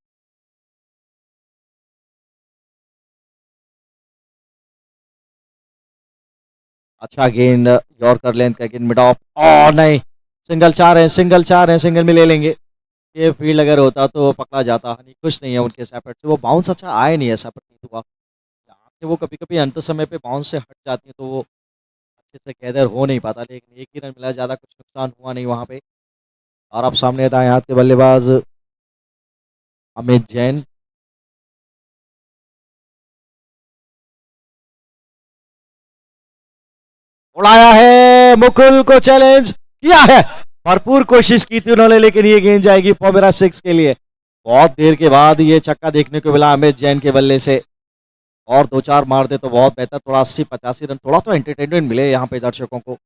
अच्छा गेंद, यॉर्कर लेंथ का गेंद, मिड ऑफ, और नहीं, सिंगल चार है, सिंगल चार है, सिंगल में ले लेंगे। ये फील्ड अगर होता तो पकड़ा जाता, हनी खुश नहीं है उनके सेपरेट से, वो बाउंस अच्छा आया नहीं है, सेपरेट हुआ। यहाँ से वो कभी कभी अंत समय पे बाउंस से हट जाती है, तो वो अच्छे से गैदर हो नहीं पाता, लेकिन एक ही रन मिला, ज़्यादा कुछ नुकसान हुआ नहीं वहाँ पे। और अब सामने दाएं हाथ के बल्लेबाज अमित जैन। उड़ाया है, मुकुल को चैलेंज किया है, भरपूर कोशिश की थी उन्होंने, लेकिन ये गेंद जाएगी फॉर्मेरा 6 के लिए। बहुत देर के बाद ये छक्का देखने को मिला अमित जैन के बल्ले से, और दो चार मार दे तो बहुत बेहतर, थोड़ा 80-85 रन, थोड़ा तो एंटरटेनमेंट मिले यहाँ पे दर्शकों को।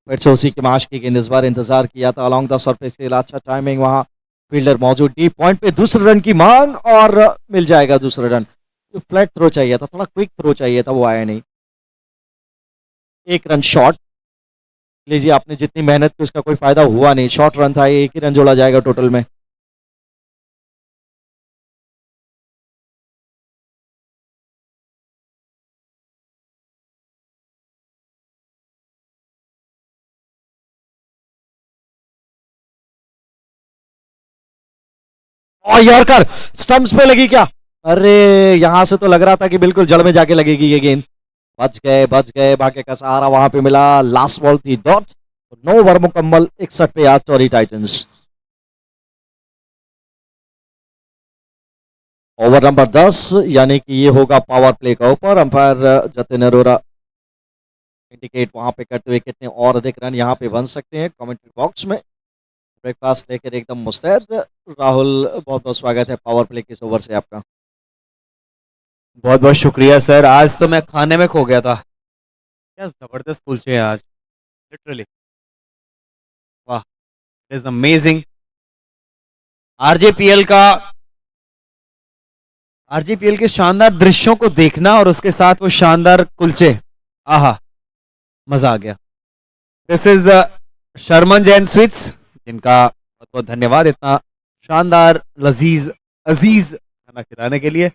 फिर से उसी के माश की गेंद, इस बार इंतजार किया था अलॉन्ग द सरफेस के लिए, अच्छा टाइमिंग, वहां फील्डर मौजूद, डीप पॉइंट पे दूसरे रन की मांग, और मिल जाएगा दूसरा रन। फ्लैट थ्रो चाहिए था, थोड़ा क्विक थ्रो चाहिए था, वो आया नहीं। एक रन शॉर्ट, लीजिए आपने जितनी मेहनत की उसका कोई फायदा हुआ नहीं, शॉर्ट रन था, एक ही रन जोड़ा जाएगा टोटल में। और यॉर्कर स्टंप्स पे लगी क्या? अरे यहां से तो लग रहा था कि बिल्कुल जड़ में जाके लगेगी ये गेंद। बच गए, भाग्य का सहारा वहां पे मिला, लास्ट बॉल थी डॉट, 9 ओवर मुकम्मल, 61 पे आज टोरी टाइटंस। ओवर नंबर 10, यानी कि ये होगा पावर प्ले का ऊपर, अंपायर जतिन अरोरा इंडिकेट वहां पे करते हुए कितने और अधिक रन यहाँ पे बन सकते हैं कमेंट्री बॉक्स में। ब्रेकफास्ट लेकर एकदम मुस्तैद राहुल, बहुत बहुत स्वागत है पावर प्ले के इस ओवर से आपका। बहुत बहुत शुक्रिया सर, आज तो मैं खाने में खो गया था, क्या जबरदस्त कुलचे हैं आज, लिटरली, वाह, इट इज अमेजिंग। आरजेपीएल का, आरजेपीएल के शानदार दृश्यों को देखना और उसके साथ वो शानदार कुलचे, आहा, मजा आ गया। This is Sharman Jain sweets, जिनका बहुत बहुत धन्यवाद इतना शानदार लजीज अजीज खाना खिलाने के लिए।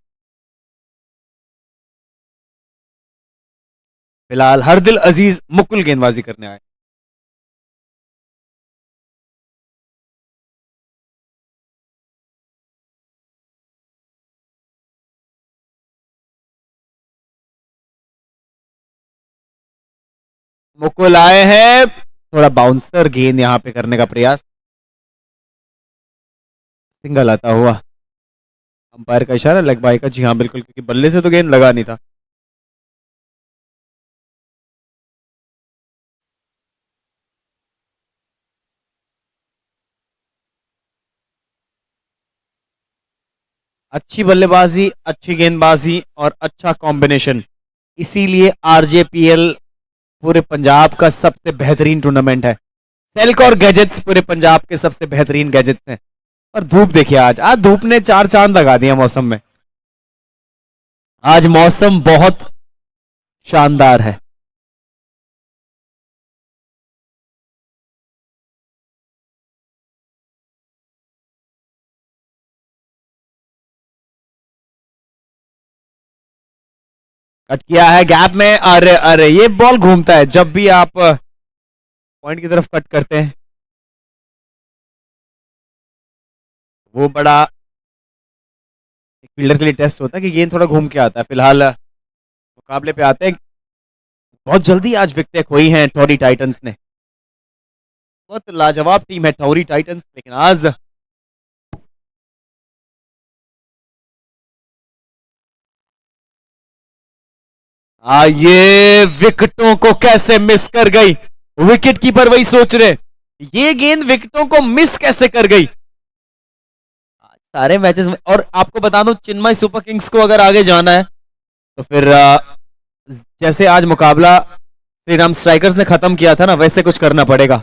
फिलहाल हर दिल अजीज मुकुल गेंदबाजी करने आए। मुकुल आए हैं, थोड़ा बाउंसर गेंद यहां पे करने का प्रयास, सिंगल आता हुआ, अंपायर का इशारा, लेग बाई का, जी हाँ बिल्कुल, क्योंकि बल्ले से तो गेंद लगा नहीं था। अच्छी बल्लेबाजी, अच्छी गेंदबाजी और अच्छा कॉम्बिनेशन, इसीलिए आरजेपीएल पूरे पंजाब का सबसे बेहतरीन टूर्नामेंट है। सेल्क और गैजेट्स पूरे पंजाब के सबसे बेहतरीन गैजेट्स हैं। और धूप देखिए, आज आज धूप ने चार चांद लगा दिया मौसम में, आज मौसम बहुत शानदार है। कट किया है गैप में, अरे अरे ये बॉल घूमता है जब भी आप पॉइंट की तरफ कट करते हैं। वो बड़ा एक फील्डर के लिए टेस्ट होता है कि गेंद थोड़ा घूम के आता है। फिलहाल मुकाबले पे आते हैं। बहुत जल्दी आज विकेटें खोई हैं टॉरी टाइटंस ने। बहुत लाजवाब टीम है टॉरी टाइटंस, लेकिन आज ये विकेटों को कैसे मिस कर गई। विकेट कीपर वही सोच रहे, ये गेंद विकेटों को मिस कैसे कर गई। सारे मैचेस में, और आपको बता दूं चेन्नई सुपर किंग्स को अगर आगे जाना है तो फिर जैसे आज मुकाबला श्रीराम स्ट्राइकर्स ने खत्म किया था ना, वैसे कुछ करना पड़ेगा।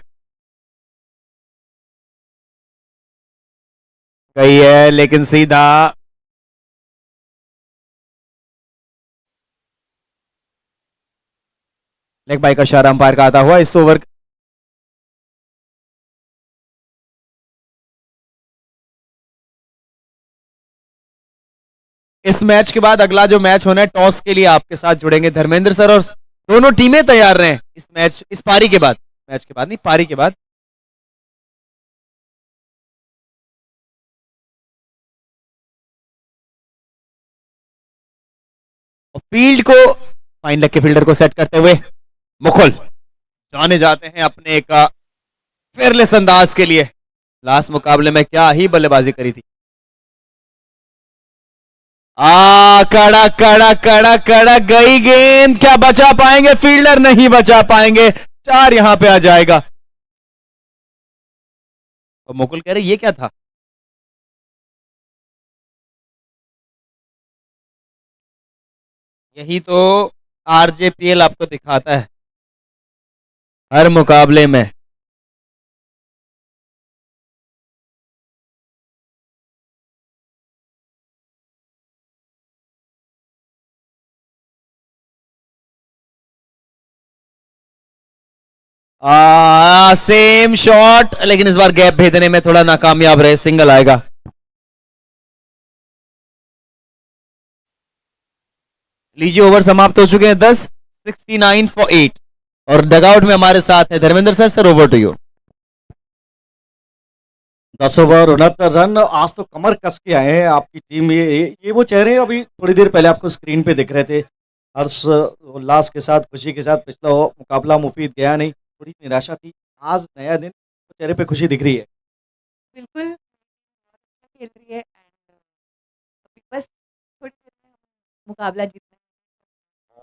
गई है लेकिन सीधा लेग बाई का इशारा अंपायर का आता हुआ। इस ओवर इस मैच के बाद अगला जो मैच होना है टॉस के लिए आपके साथ जुड़ेंगे धर्मेंद्र सर, और दोनों टीमें तैयार रहे इस मैच, इस पारी के बाद, मैच के बाद नहीं, पारी के बाद। और फील्ड को फाइन लेग के फील्डर को सेट करते हुए मुकुल जाने जाते हैं अपने एक फेयरलेस अंदाज के लिए। लास्ट मुकाबले में क्या ही बल्लेबाजी करी थी। कड़ा कड़ा कड़ा कड़ा गई गेंद, क्या बचा पाएंगे फील्डर, नहीं बचा पाएंगे। 4 यहां पे आ जाएगा। और मुकुल कह रहे ये क्या था। यही तो आरजेपीएल आपको दिखाता है हर मुकाबले में। सेम शॉट, लेकिन इस बार गैप भेजने में थोड़ा नाकामयाब रहे, सिंगल आएगा। लीजिए ओवर समाप्त हो चुके हैं 10, 69 फॉर 8। और डगआउट में हमारे साथ है Dharmendra sir. Sir over to you. 10 over 69 run. आज तो कमर कस के आए हैं आपकी टीम। ये वो चेहरे अभी थोड़ी देर पहले आपको स्क्रीन पे दिख रहे थे, हर्ष उल्लास के साथ, खुशी के साथ। पिछला मुकाबला मुफीद गया नहीं, थोड़ी निराशा थी। आज नया दिन, तो चेहरे पे खुशी दिख रही है। बिल्कुल बहुत अच्छा खेल रही है एंड अभी बस थोड़ी देर में हम मुकाबला जीतना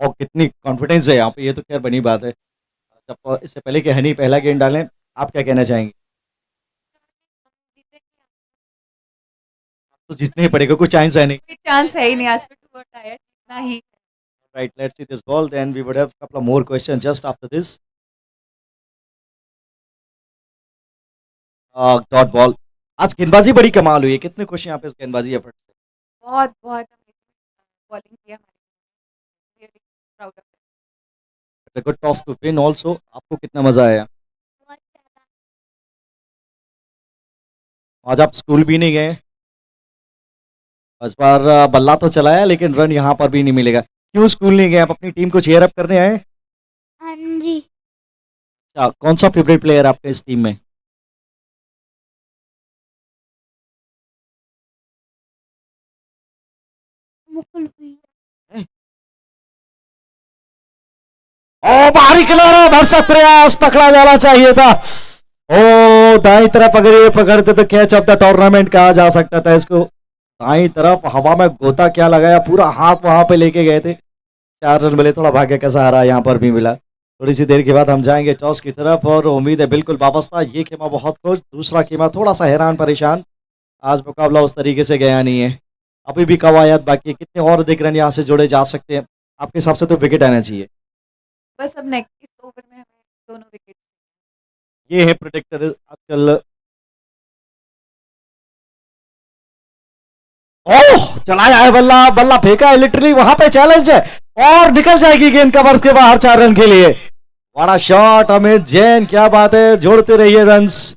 है। और कितनी कॉन्फिडेंस है यहाँ पे, ये तो खैर बनी बात है। जब इससे पहले कि हनी पहला गेंद डालें, आप क्या कहना चाहेंगे। हम जीतेंगे। तो जीतना ही पड़ेगा, कोई चांस है नहीं। कोई चांस है ही नहीं, आज तो टू आउट आया है, जीतना ही है। Right, let's see this ball. Then we would have a couple of more questions just after this. Dot ball. आज गेंदबाजी बड़ी कमाल हुई है। कितने खुश हैं यहाँ पे इस गेंदबाजी एफर्ट से। बहुत बहुत बॉलिंग किया हमारे, really proud of it. It's a good toss to win also. आपको कितना मजा आया। बहुत ज़्यादा। आज आप स्कूल भी नहीं गए। इस बार बल्ला तो चलाया, लेकिन रन यहाँ पर भी नहीं मिलेगा। क्यों स्कूल नहीं गए आप, अपनी टीम को चीयर अप करने आए। हाँ जी। अच्छा, कौन सा फेवरेट प्लेयर आपके इस टीम में। मुकुल भैया। ओ बाहरी किनारा, भरसक प्रयास, पकड़ा जाना चाहिए था। ओ दाई तरफ अगर ये पकड़ते तो कैच ऑफ द टूर्नामेंट कहा जा सकता था इसको। दाई तरफ हवा में गोता क्या लगाया, पूरा हाथ वहां पे लेके गए थे। 4 रन मिले, थोड़ा भाग्य का सहारा यहाँ पर भी मिला। थोड़ी सी देर के बाद हम जाएंगे टॉस की तरफ, और उम्मीद है बिल्कुल वाबस्ता। ये खेमा बहुत खुश, दूसरा खेमा थोड़ा सा हैरान परेशान। आज मुकाबला उस तरीके से गया नहीं है। अभी भी कवायद बाकी है, कितने और अधिक रन यहाँ से जोड़े जा सकते हैं आपके हिसाब से। तो विकेट आना चाहिए। बस अब नेक्स्ट इस ओवर में हमें दोनों विकेट। ये है प्रोटेक्टर आजकल। ओह चलाया है बल्ला, बल्ला फेंका है लिटरली, वहां पे चैलेंज है और निकल जाएगी गेंद कवर्स के बाहर 4 रन के लिए। बड़ा शॉट अमित जैन, क्या बात है, जोड़ते रहिए रन्स।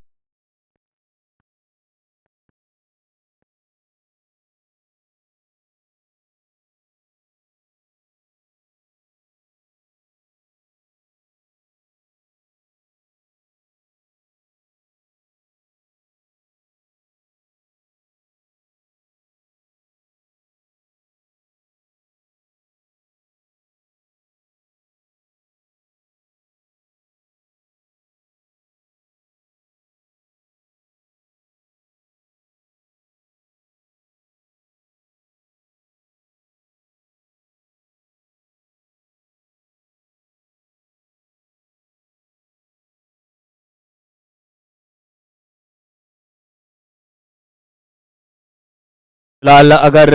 फिलहाल अगर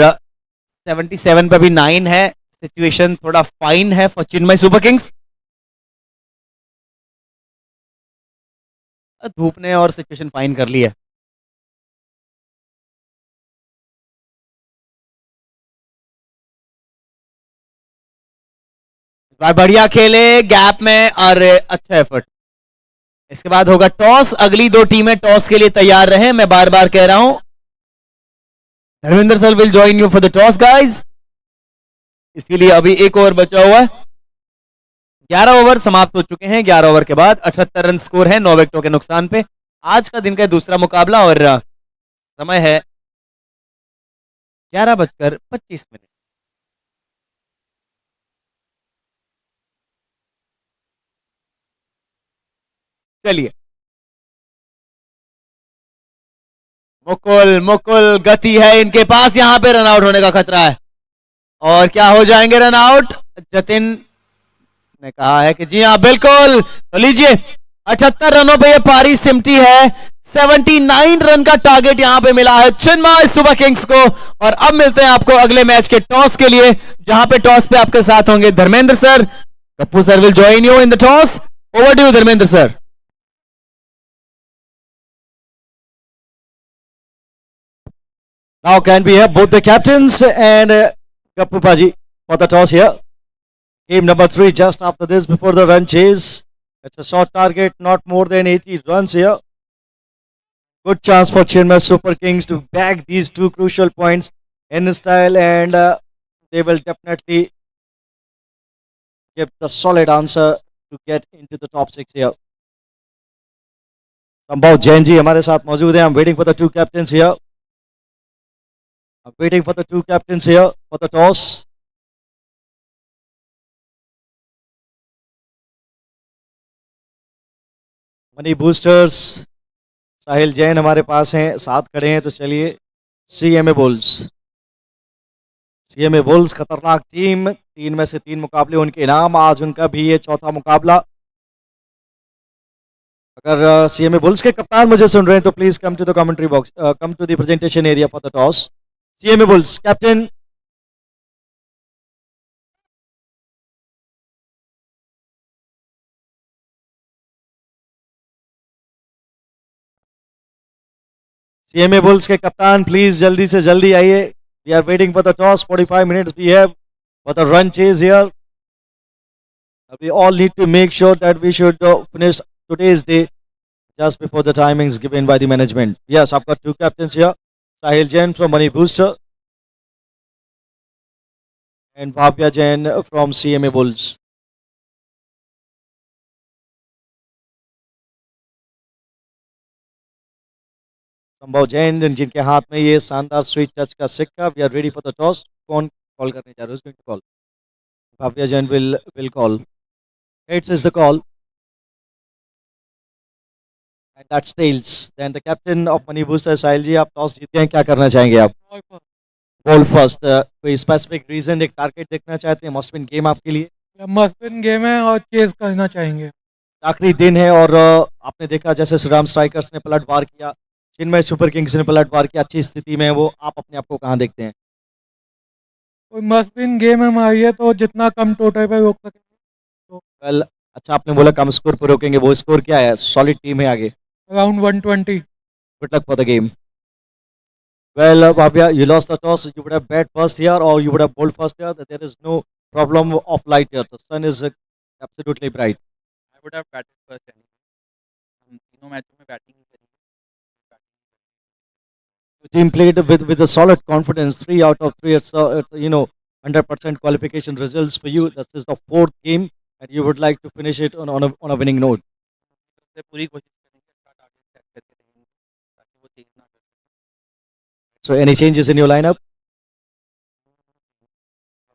77 पे भी 9 है, सिचुएशन थोड़ा फाइन है फॉर चिन्मय सुपर किंग्स। धूप ने और सिचुएशन फाइन कर ली है। बढ़िया खेले गैप में और अच्छा एफर्ट। इसके बाद होगा टॉस। अगली दो टीमें टॉस के लिए तैयार रहे, मैं बार बार कह रहा हूं। Dharmendra sir will join you for the toss guys. इसके लिए अभी एक ओवर बचा हुआ है। 11 ओवर समाप्त हो चुके हैं। 11 ओवर के बाद 78 रन स्कोर है 9 विकेटों के नुकसान पे। आज का दिन का दूसरा मुकाबला और समय है 11:25। चलिए, मुकुल मुकुल गति है इनके पास, यहां पे रन आउट होने का खतरा है। और क्या हो जाएंगे रन आउट? जतिन ने कहा है कि जी हाँ बिल्कुल। तो लीजिए, 78 रनों पे ये पारी सिमटी है। 79 रन का टारगेट यहां पे मिला है चिन्मय सुपर किंग्स को। और अब मिलते हैं आपको अगले मैच के टॉस के लिए, जहां पे टॉस पे आपके साथ होंगे Dharmendra sir. Kappu sir will join you in the toss. Over to you Dharmendra sir. Now can we have both the captains and Kappu Paji for the toss here? Game number 3 just after this before the run chase. It's a short target, not more than 80 runs here. Good chance for Chennai Super Kings to bag these two crucial points in style, and they will definitely give the solid answer to get into the top 6 here. Sambhav Jain ji हमारे साथ मौजूद हैं. I'm waiting for the two captains here. I'm waiting for the two captains here for the toss. Money boosters Sahil Jain हमारे पास हैं, साथ खड़े हैं, तो चलिए सीएमए बुल्स। सीएमए बुल्स खतरनाक टीम, 3 में से 3 मुकाबले उनके नाम, आज उनका भी ये चौथा मुकाबला। अगर सीएमए बुल्स के कप्तान मुझे सुन रहे हैं तो please come to the commentary box, come to the presentation area for the toss. CMA bulls captain CMA bulls के कप्तान प्लीज जल्दी से जल्दी आइए। We are waiting for the toss. 45 minutes we have for the run chase here. We all need to make sure that we should finish today's day just before the timings given by the management. Yes, I've got two captains here. Sahil Jain from Money Booster and Bhavya Jain from CMA Bulls. संभव जैन जिनके हाथ में ये शानदार sweet touch का सिक्का। We are ready for the toss. कौन call करने जा रहे हैं? Call Bhavya Jain will call. It's is the call and that's tails. Then the captain of money booster Sahil ji, आप टॉस जीते हैं, क्या करना चाहेंगे आप? Ball first. कोई स्पेसिफिक रीजन, एक टारगेट देखना चाहते हैं? मस्ट विन गेम आपके लिए? मस्ट विन गेम है और चेस करना चाहेंगे। आखिरी दिन है और आपने देखा जैसे श्रीराम स्ट्राइकर्स ने पलटवार किया, चिन्मय सुपर किंग्स ने पलटवार किया, अच्छी स्थिति में है वो, आप अपने आप को कहाँ देखते हैं? कोई मस्ट विन गेम है हमारी है, तो जितना कम टोटल पे रोक सके। तो वेल, अच्छा आपने बोला कम स्कोर पर रोकेंगे, वो स्कोर क्या है? सॉलिड टीम है आगे। Around 120। Good luck for the game. Well, Bhavya, you lost the toss. You would have bat first here or you would have bowled first here. There is no problem of light here. The sun is absolutely bright. I would have batted first anyway. हम तीनों मैचों में batting ही करेंगे। The team played with a solid confidence. 3 out of 3. It's 100% qualification results for you. This is the 4th game, and you would like to finish it on a winning note. से पूरी कोशिश करेंगे, अच्छा target set करके रहेंगे ताकि वो chase ना कर सके। So, any changes in your lineup?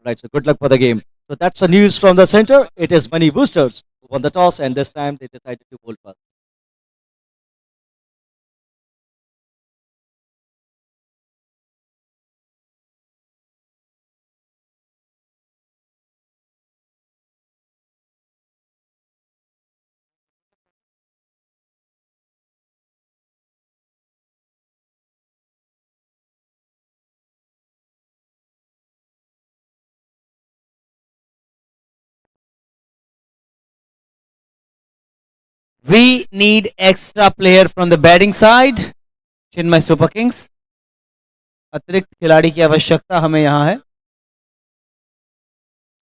Right. So, good luck for the game. So, that's the news from the center. It is Money Boosters who won the toss, and this time they decided to bowl first. We need extra player from the batting side. Chinmay super Kings, अतिरिक्त खिलाड़ी की आवश्यकता हमें यहां है.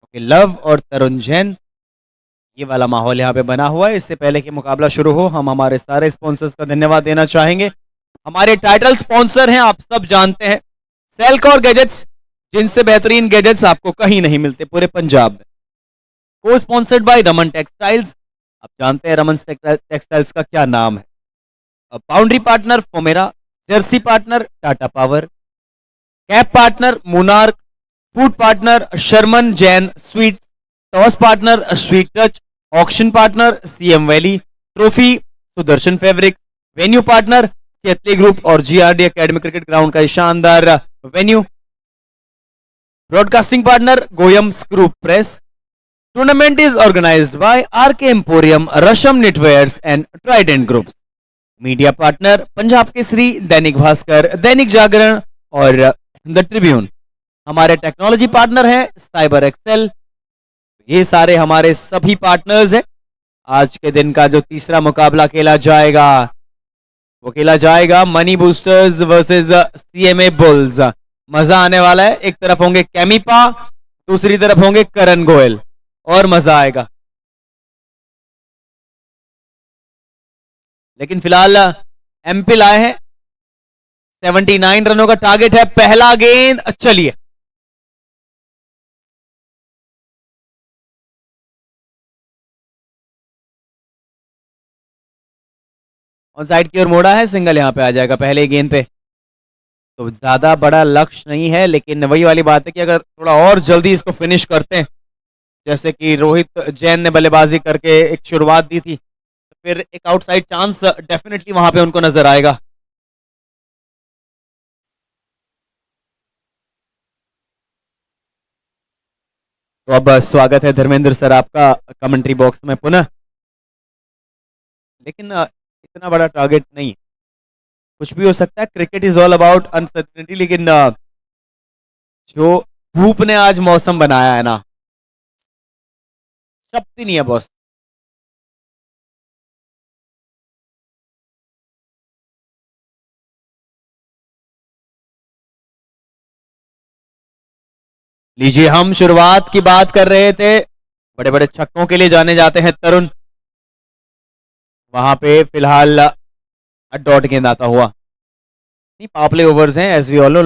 Okay, love और तरुण जैन, ये वाला माहौल यहाँ पे बना हुआ है. इससे पहले कि मुकाबला शुरू हो, हम हमारे सारे स्पॉन्सर्स का धन्यवाद देना चाहेंगे. हमारे टाइटल स्पॉन्सर हैं, आप सब जानते हैं, सेलकॉर गैजेट्स, जिनसे बेहतरीन गैजेट्स आपको कहीं नहीं मिलते पूरे पंजाब में. को स्पॉन्सर्ड बाय रमन टेक्सटाइल्स, आप जानते हैं रमन टेक्सटाइल्स का क्या नाम है. Boundary partner Fomera, jersey partner Tata power, cap partner monarch, food partner Sharman Jain sweet, toss partner sweet touch, auction partner CM valley, trophy Sudarshan fabric, venue partner Chetli group और जीआरडी एकेडमी क्रिकेट ग्राउंड का शानदार venue, broadcasting partner Goyams group press. Tournament is organized by RK emporium, Rasham knitwears and trident groups. Media partner Punjab Kesari, Dainik Bhaskar, Dainik Jagran और the Tribune. हमारे technology partner हैं cyber Excel. ये सारे हमारे सभी पार्टनर्स हैं. आज के दिन का जो तीसरा मुकाबला खेला जाएगा वो खेला जाएगा money boosters versus CMA bulls. मजा आने वाला है. एक तरफ होंगे कैमीपा, दूसरी तरफ होंगे करण गोयल, और मजा आएगा. लेकिन फिलहाल एमपिल आए हैं. 79 रनों का टारगेट है. पहला गेंद, चलिए. ऑन साइड की ओर मोड़ा है, सिंगल यहां पे आ जाएगा पहले गेंद पे. तो ज्यादा बड़ा लक्ष्य नहीं है, लेकिन वही वाली बात है कि अगर थोड़ा और जल्दी इसको फिनिश करते हैं, जैसे कि रोहित जैन ने बल्लेबाजी करके एक शुरुआत दी थी, तो फिर एक आउटसाइड चांस डेफिनेटली वहां पे उनको नजर आएगा. तो अब स्वागत है धर्मेंद्र सर आपका कमेंट्री बॉक्स में पुनः. लेकिन इतना बड़ा टारगेट नहीं है, कुछ भी हो सकता है. Cricket is all about uncertainty. लेकिन जो धूप ने आज मौसम बनाया है ना, शब्द ही नहीं है बॉस. लीजिए, हम शुरुआत की बात कर रहे थे. बड़े बड़े छक्कों के लिए जाने जाते हैं तरुण. वहां पे फिलहाल डॉट गेंद आता हुआ. नहीं, पावर प्ले ओवर्स हैं as we all know.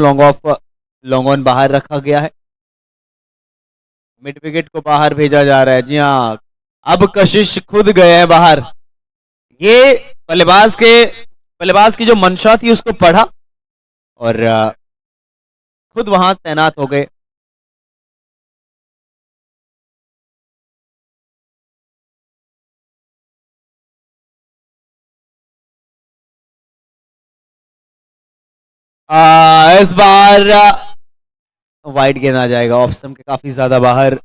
Long on बाहर रखा गया है. मिड विकेट को बाहर भेजा जा रहा है. जी हाँ, अब कशिश खुद गए हैं बाहर. ये बल्लेबाज की जो मंशा थी उसको पढ़ा और खुद वहां तैनात हो गए. इस बार वाइड गेंद आ जाएगा, ऑफ स्टंप के काफी ज्यादा बाहर.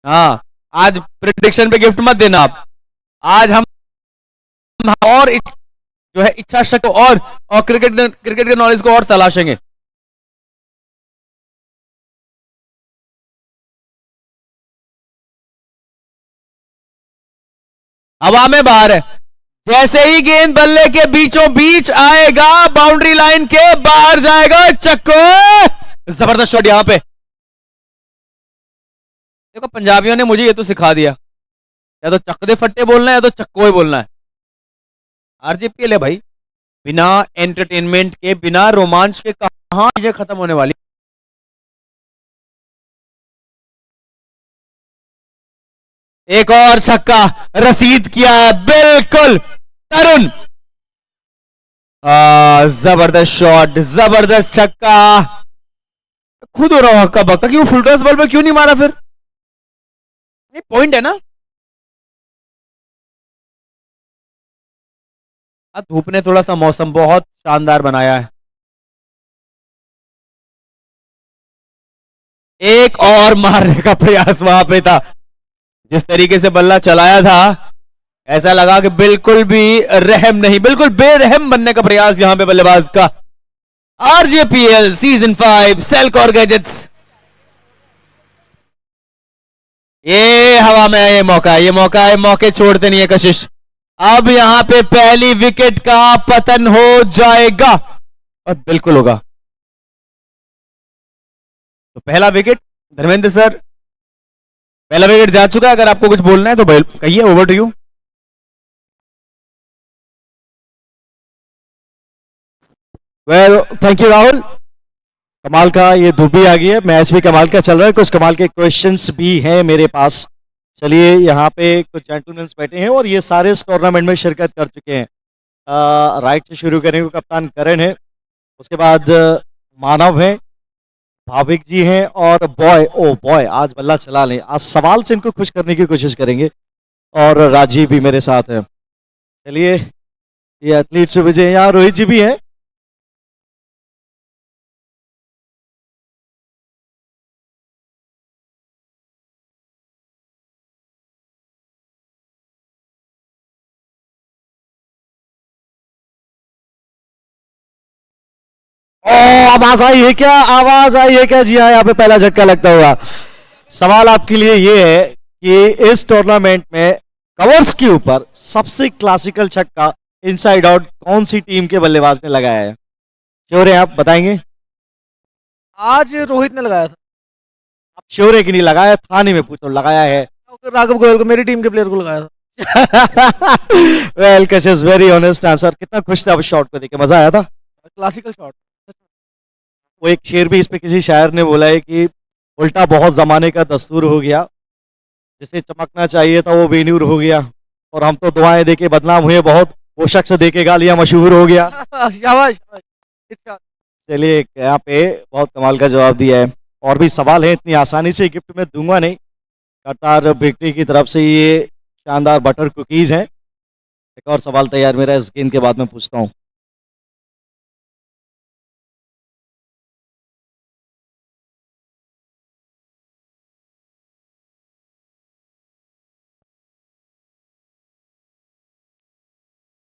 हाँ, आज प्रिडिक्शन पे गिफ्ट मत देना आप। आज हम और जो है इच्छा शक्ति और क्रिकेट के नॉलेज को और तलाशेंगे। हवा में बाहर है, जैसे ही गेंद बल्ले के बीचों बीच आएगा बाउंड्री लाइन के बाहर जाएगा चक्को। जबरदस्त शॉट यहां पे। देखो पंजाबियों ने मुझे ये तो सिखा दिया, या तो चक दे फट्टे बोलना है या तो चक्को ही बोलना है। आरजेपीएल है भाई, बिना एंटरटेनमेंट के बिना रोमांच के कहां चीजें खत्म होने वाली। एक और छक्का रसीद किया है बिल्कुल तरुण। जबरदस्त शॉट, जबरदस्त छक्का। खुद हो रहा हूं हक्का बक्का कि वो फुल टॉस बॉल पे क्यों नहीं मारा फिर। ये पॉइंट है ना। धूप ने थोड़ा सा मौसम बहुत शानदार बनाया है। एक और मारने का प्रयास वहां पे था, जिस तरीके से बल्ला चलाया था ऐसा लगा कि बिल्कुल भी रहम नहीं, बिल्कुल बेरहम बनने का प्रयास यहां पे बल्लेबाज का। आरजेपीएल सीजन 5 सेल्कॉर गैजेट्स। ये हवा में है, ये मौका है, ये मौका है, मौके छोड़ते नहीं है कशिश। अब यहां पे पहली विकेट का पतन हो जाएगा और बिल्कुल होगा। तो पहला विकेट धर्मेंद्र सर, पहला विकेट जा चुका है। अगर आपको कुछ बोलना है तो कहिए, over to you. Well thank you Rahul. कमाल का ये धूप भी आ गई है, मैच भी कमाल का चल रहा है, कुछ कमाल के क्वेश्चंस भी हैं मेरे पास। चलिए यहाँ पे कुछ जेंटलमैन बैठे हैं और ये सारे इस टूर्नामेंट में शिरकत कर चुके हैं। राइट से शुरू करेंगे, कप्तान करण है, उसके बाद मानव है, भाविक जी हैं और बॉय। ओ बॉय आज बल्ला चला लें, आज सवाल से इनको खुश करने की कोशिश करेंगे। और राजीव भी मेरे साथ है। चलिए ये एथलीट से विजय, यहाँ रोहित जी भी हैं। ओ आवाज आई है क्या, आवाज आई है क्या? जी हाँ, यहाँ पे पहला झटका लगता हुआ। सवाल आपके लिए ये है कि इस टूर्नामेंट में कवर्स के ऊपर सबसे क्लासिकल छक्का इनसाइड आउट कौन सी टीम के बल्लेबाज ने लगाया है? श्योर है आप बताएंगे? आज रोहित ने लगाया था। आप श्योर है कि नहीं लगाया था? नहीं मैं पूछ लगाया है। राघव गोयल को, मेरी टीम के प्लेयर को लगाया था। वेल कशिश वेरी ऑनेस्ट आंसर। कितना खुश था अब शॉट को देख के, मजा आया था। Classical shot. वो एक शेर भी इस पे किसी शायर ने बोला है कि उल्टा बहुत जमाने का दस्तूर हो गया, जिसे चमकना चाहिए था वो बेनूर हो गया, और हम तो दुआएं देके बदनाम हुए बहुत, वो शख्स देके गालियां मशहूर हो गया। शाबाश। चलिए यहाँ पे बहुत कमाल का जवाब दिया है। और भी सवाल है, इतनी आसानी से गिफ्ट में दूंगा नहीं। कटार बेकरी की तरफ से ये शानदार बटर कुकीज हैं। एक और सवाल तैयार मेरा, इस गेंद के बाद में पूछता हूँ।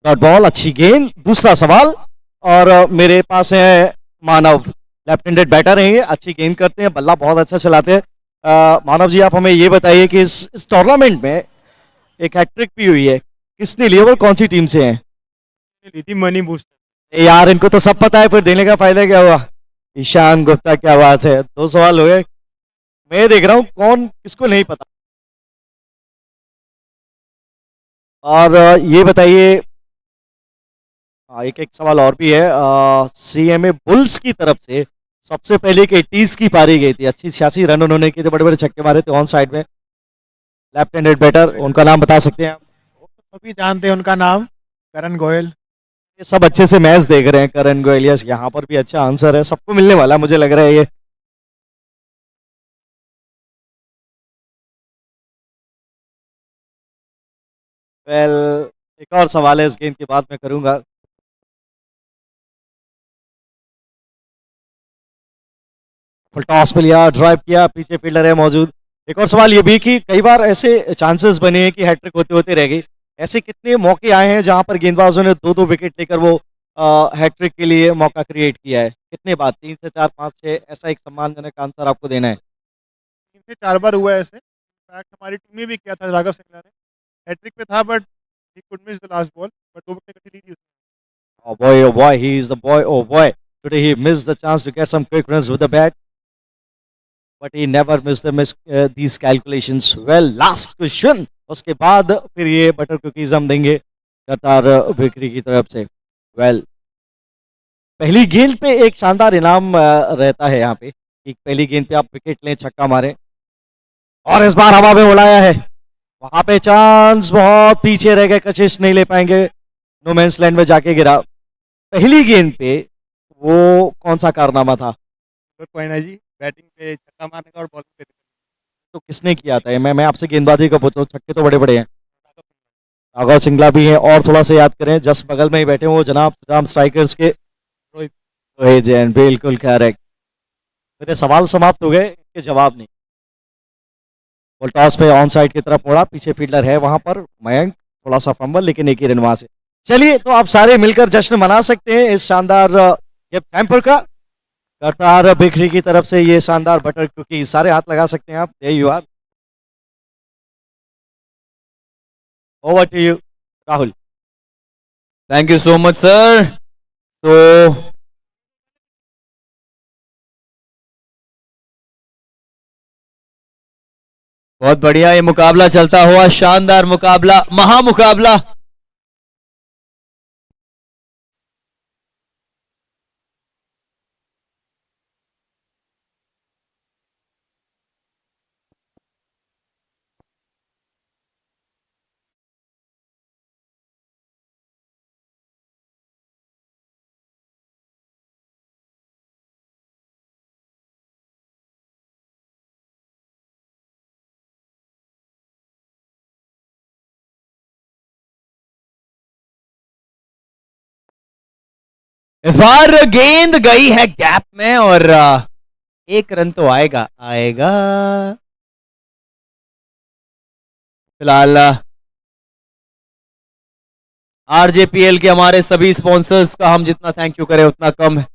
डॉट बॉल, अच्छी गेंद। दूसरा सवाल, और मेरे पास है मानव, लेफ्ट हैंडेड बैटर हैं ये, अच्छी गेंद करते हैं, बल्ला बहुत अच्छा चलाते हैं। मानव जी आप हमें ये बताइए कि इस टूर्नामेंट में एक हैट्रिक भी हुई है, किसने ली और कौन सी टीम से है? Money booster. यार इनको तो सब पता है, फिर देने का फायदा क्या हुआ? ईशान गुप्ता, क्या बात है, दो सवाल हो गए। मैं देख रहा हूं कौन किसको नहीं पता। और ये बताइए, एक एक सवाल और भी है। सीएमए बुल्स की तरफ से सबसे पहले एक 80s की पारी गई थी, अच्छी 86 रन उन्होंने किए थे, बड़े बड़े छक्के मारे थे ऑन साइड में। लेफ्ट हैंडेड बैटर, उनका नाम बता सकते हैं आप? सभी जानते हैं उनका नाम, करण गोयल। ये सब अच्छे से मैच देख रहे हैं। करण गोयल, यस, यहाँ पर भी अच्छा आंसर है, सबको मिलने वाला मुझे लग रहा है ये। वेल एक और सवाल है, इस गेंद के बाद मैं करूंगा। फुल टॉस पे लिया, ड्राइव किया, पीछे फील्डर है मौजूद, एक और सवाल ये भी कि कई बार ऐसे चांसेस बने हैं कि हैट्रिक होते होते रह गई, ऐसे कितने मौके आए हैं जहां पर गेंदबाजों ने दो दो विकेट लेकर वो हैट्रिक के लिए मौका क्रिएट किया है? कितने बार, 3 से 4, 5, 6, ऐसा एक सम्मानजनक आंसर आपको देना है? 3 से 4 बार हुआ है ऐसे। इनफैक्ट हमारी टीम में भी किया था राघव सिंगला ने। हैट्रिक पे था but he could miss the last ball, but 2 wicket इकट्ठी ली थी उसने। Oh boy, he is the boy, oh boy. Today he missed the chance to get some quick runs with the bat, but he never missed these calculations. Well, last question. उसके बाद फिर ये butter cookies हम देंगे Kartar bakery की तरफ से। Well, पहली गेंद पे एक शानदार इनाम रहता है यहाँ पे कि पहली गेंद पे आप विकेट लें, छक्का मारें, और इस बार हवा में उड़ाया है। वहां पे चांस बहुत पीछे रह गए, कशिश नहीं ले पाएंगे, नो मैंस लैंड में जाके गिरा। पहली गेंद पे वो कौन सा कारनामा था? गुड पॉइंट है जी, बैटिंग पे छक्का मारने का और बॉलिंग पे तो किसने किया था? मैं आपसे गेंदबाजी का पूछूं, छक्के तो बड़े बड़े हैं। राघव सिंगला भी हैं, और थोड़ा सा याद करें, जस्ट बगल में ही बैठे वो जनाब राम स्ट्राइकर्स के रोहित। रोहित जैन, बिल्कुल करेक्ट। मेरे सवाल समाप्त हो गए, इनके जवाब नहीं। बॉल टॉस पे ऑन साइड की तरफ मोड़ा, पीछे फील्डर है वहां पर मयंक, थोड़ा सा फंबल, लेकिन एक ही रन वहां से। चलिए, तो आप सारे मिलकर जश्न मना सकते हैं इस शानदार गिफ्ट हैम्पर का। करतार बेकरी की तरफ से ये शानदार बटर कुकीज, सारे हाथ लगा सकते हैं आप। There you are. Over to you Rahul. Thank you so much sir. तो बहुत बढ़िया ये मुकाबला चलता हुआ, शानदार मुकाबला, महामुकाबला। इस बार गेंद गई है गैप में और एक रन तो आएगा आएगा। फिलहाल आरजेपीएल के हमारे सभी स्पॉन्सर्स का हम जितना थैंक यू करें उतना कम है।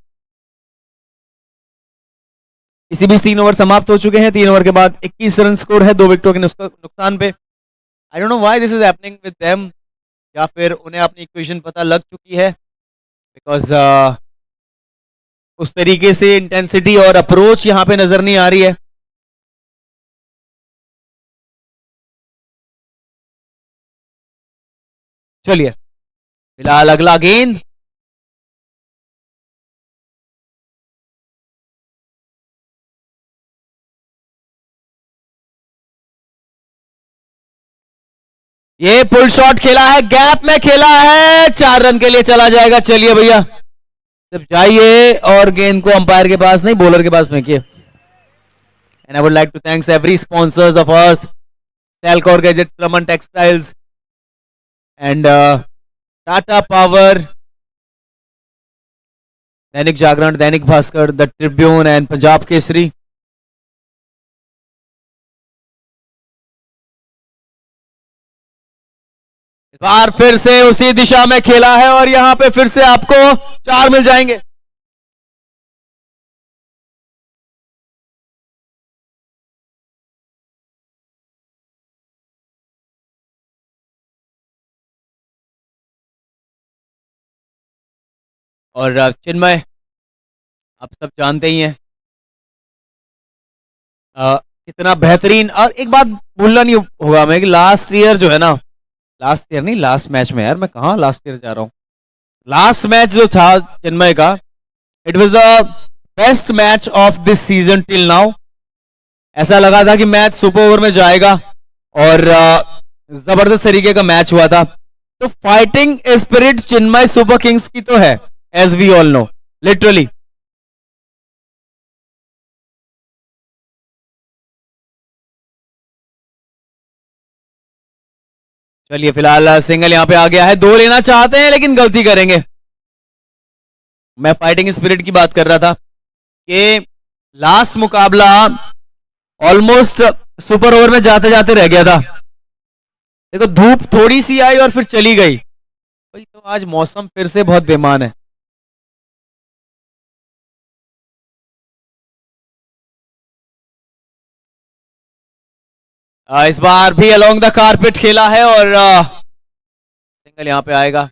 इसी बीच 3 ओवर समाप्त हो चुके हैं। 3 ओवर के बाद 21 रन स्कोर है, 2 विकेटों के नुकसान पे। I don't know why this is happening with them, या फिर उन्हें अपनी इक्वेशन पता लग चुकी है, बिकॉज उस तरीके से इंटेंसिटी और अप्रोच यहां पे नजर नहीं आ रही है। चलिए, फिलहाल अगला गेंद, ये पुल शॉट खेला है, गैप में खेला है, 4 रन के लिए चला जाएगा। चलिए भैया, जब जाइए और गेंद को अंपायर के पास नहीं, बॉलर के पास फेंकिए। And I would like to thanks every sponsors of us, Telcor gadgets, Raman textiles and Tata power, Dainik Jagran, Dainik Bhaskar, the Tribune and Punjab Kesari. इस बार फिर से उसी दिशा में खेला है और यहां पे फिर से आपको 4 मिल जाएंगे। और चिन्मय, आप सब जानते ही हैं कितना बेहतरीन। और एक बात भूलना नहीं होगा मैं कि लास्ट ईयर जो है ना, लास्ट ईयर नहीं, लास्ट मैच में, यार मैं कहा लास्ट ईयर जा रहा हूं, लास्ट मैच जो था चिन्मय का, it was the best match of this season till now. ऐसा लगा था कि मैच सुपर ओवर में जाएगा और जबरदस्त तरीके का मैच हुआ था। तो fighting spirit Chinmay super kings की तो है, as we all know, literally. चलिए, फिलहाल सिंगल यहां पे आ गया है, 2 लेना चाहते हैं लेकिन गलती करेंगे। मैं फाइटिंग स्पिरिट की बात कर रहा था कि लास्ट मुकाबला ऑलमोस्ट सुपर ओवर में जाते जाते रह गया था। देखो धूप थोड़ी सी आई और फिर चली गई। भाई तो आज मौसम फिर से बहुत बेमान है। इस बार भी अलोंग द कारपेट खेला है और सिंगल यहां पे आएगा।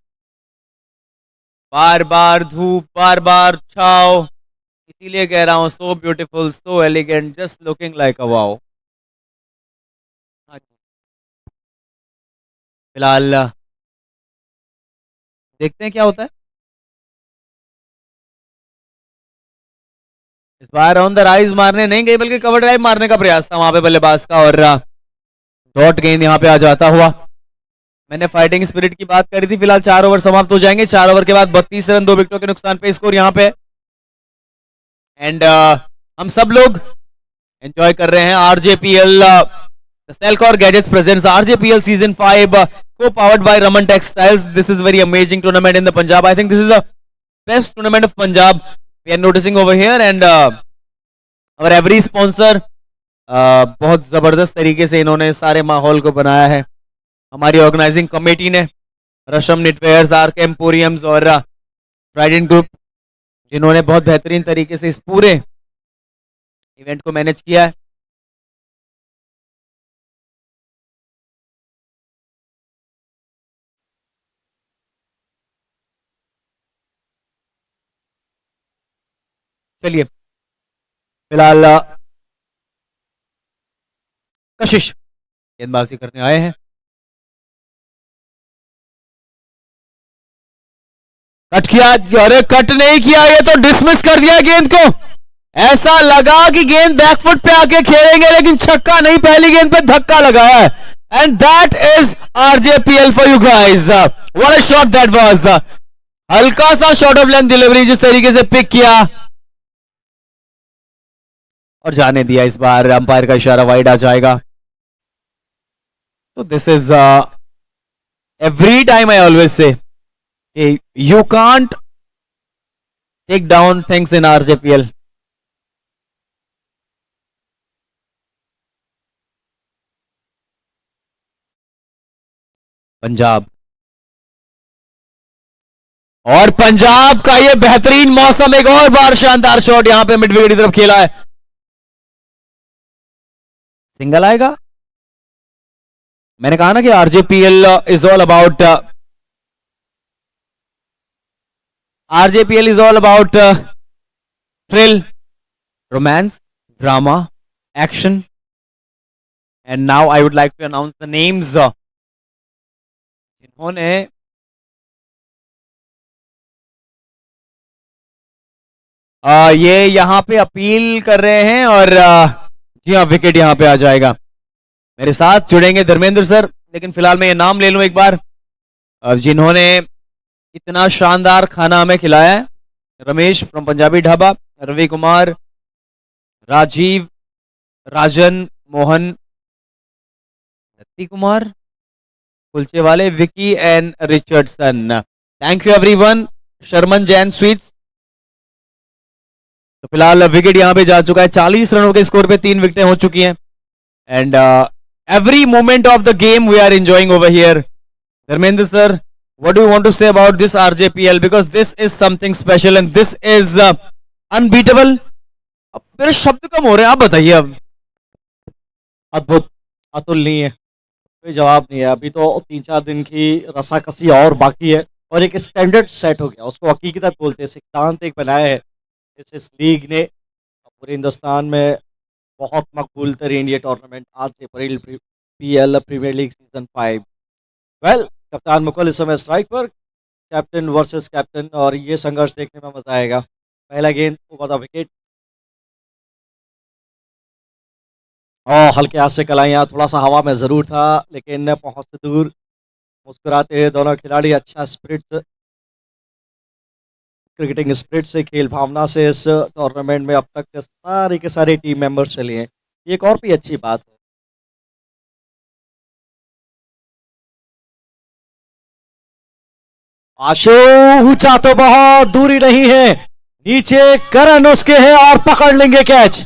बार बार धूप, बार बार छाव, इसीलिए कह रहा हूं so beautiful, so elegant, just looking like a wow. फिलहाल देखते हैं क्या होता है। इस बार ऑन द राइज मारने नहीं गई बल्कि कवर ड्राइव मारने का प्रयास था वहां पे बल्लेबाज का और डॉट गेंद यहां पे आ जाता हुआ। मैंने फाइटिंग स्पिरिट की बात करी थी। फिलहाल 4 ओवर समाप्त हो जाएंगे। 4 ओवर के बाद 32 रन 2 विकेटों के नुकसान पे स्कोर यहां पे। एंड हम सब लोग एंजॉय कर रहे हैं RJPL Selcor gadgets presents RJPL season 5 को powered by Raman textiles. This is very amazing tournament in the Punjab. I think this is the best tournament of Punjab we are noticing over here and और every sponsor बहुत जबरदस्त तरीके से इन्होंने सारे माहौल को बनाया है। हमारी ऑर्गेनाइजिंग कमेटी ने रशम निटवेयर्स, आरके एम्पोरियम्स और ट्राइडेंट ग्रुप जिन्होंने बहुत बेहतरीन तरीके से इस पूरे इवेंट को मैनेज किया है। चलिए फिलहाल कशिश गेंदबाजी करने आए हैं। कट किया, अरे कट नहीं किया, ये तो डिसमिस कर दिया गेंद को। ऐसा लगा कि गेंद बैकफुट पे आके खेलेंगे लेकिन छक्का नहीं, पहली गेंद पे धक्का लगाया है। And that is RJPL for you guys. What a shot that was. हल्का सा शॉर्ट ऑफ लेंथ डिलीवरी जिस तरीके से पिक किया और जाने दिया। इस बार अंपायर का इशारा वाइड आ जाएगा। तो this is every time I always say you can't take down things in RJPL. Punjab और पंजाब का ये बेहतरीन मौसम, एक और बार शानदार शॉट यहां पे मिड विकेट की तरफ खेला है। सिंगल आएगा। मैंने कहा ना कि RJPL is all about RJPL is all about thrill, romance, drama, action. And now I would like to announce the names जिन्होंने ये यहां पे अपील कर रहे हैं और जी हाँ विकेट यहां पे आ जाएगा। मेरे साथ जुड़ेंगे धर्मेंद्र सर, लेकिन फिलहाल मैं ये नाम ले लूं एक बार जिन्होंने इतना शानदार खाना हमें खिलाया है। रमेश फ्रॉम पंजाबी ढाबा, रवि कुमार, राजीव, राजन, मोहन, दत्ती कुमार, कुलचे वाले, Vicky and Richardson. Thank you everyone. Sharman Jain sweets. तो फिलहाल विकेट यहां पे जा चुका है। 40 रनों के स्कोर पे 3 विकेटें हो चुकी हैं and every moment of the game we are enjoying over here. Dharmendra sir, what do you want to say about this RJPL, because this is something special and this is unbeatable. अब मेरे शब्द कम हो रहे हैं, आप बताइए। अब अद्भुत, अतुलनीय, कोई जवाब नहीं है। अभी तो 3-4 दिन की रसाकसी और बाकी है और एक स्टैंडर्ड सेट हो गया, उसको हकीकत बोलते हैं, सिद्धांत एक बनाया है इस लीग ने। पूरे हिंदुस्तान में बहुत मकबूल तरीन ये tournament RJPL premier league season 5। Well, कप्तान मुकुल इस समय स्ट्राइक पर, कैप्टन वर्सेस कैप्टन, और ये संघर्ष देखने में मजा आएगा। पहला गेंद ओवर द विकेट और हल्के हाथ से कलाइयाँ, थोड़ा सा हवा में ज़रूर था लेकिन पहुंच से दूर। मुस्कुराते हुए दोनों खिलाड़ी, अच्छा स्पिरिट, क्रिकेटिंग स्पिरिट से, खेल भावना से इस टूर्नामेंट में अब तक सारे के सारे टीम मेंबर्स चले हैं। ये एक और भी अच्छी बात है। आशु ऊंचा तो बहुत दूरी नहीं है, नीचे करण उसके है और पकड़ लेंगे कैच।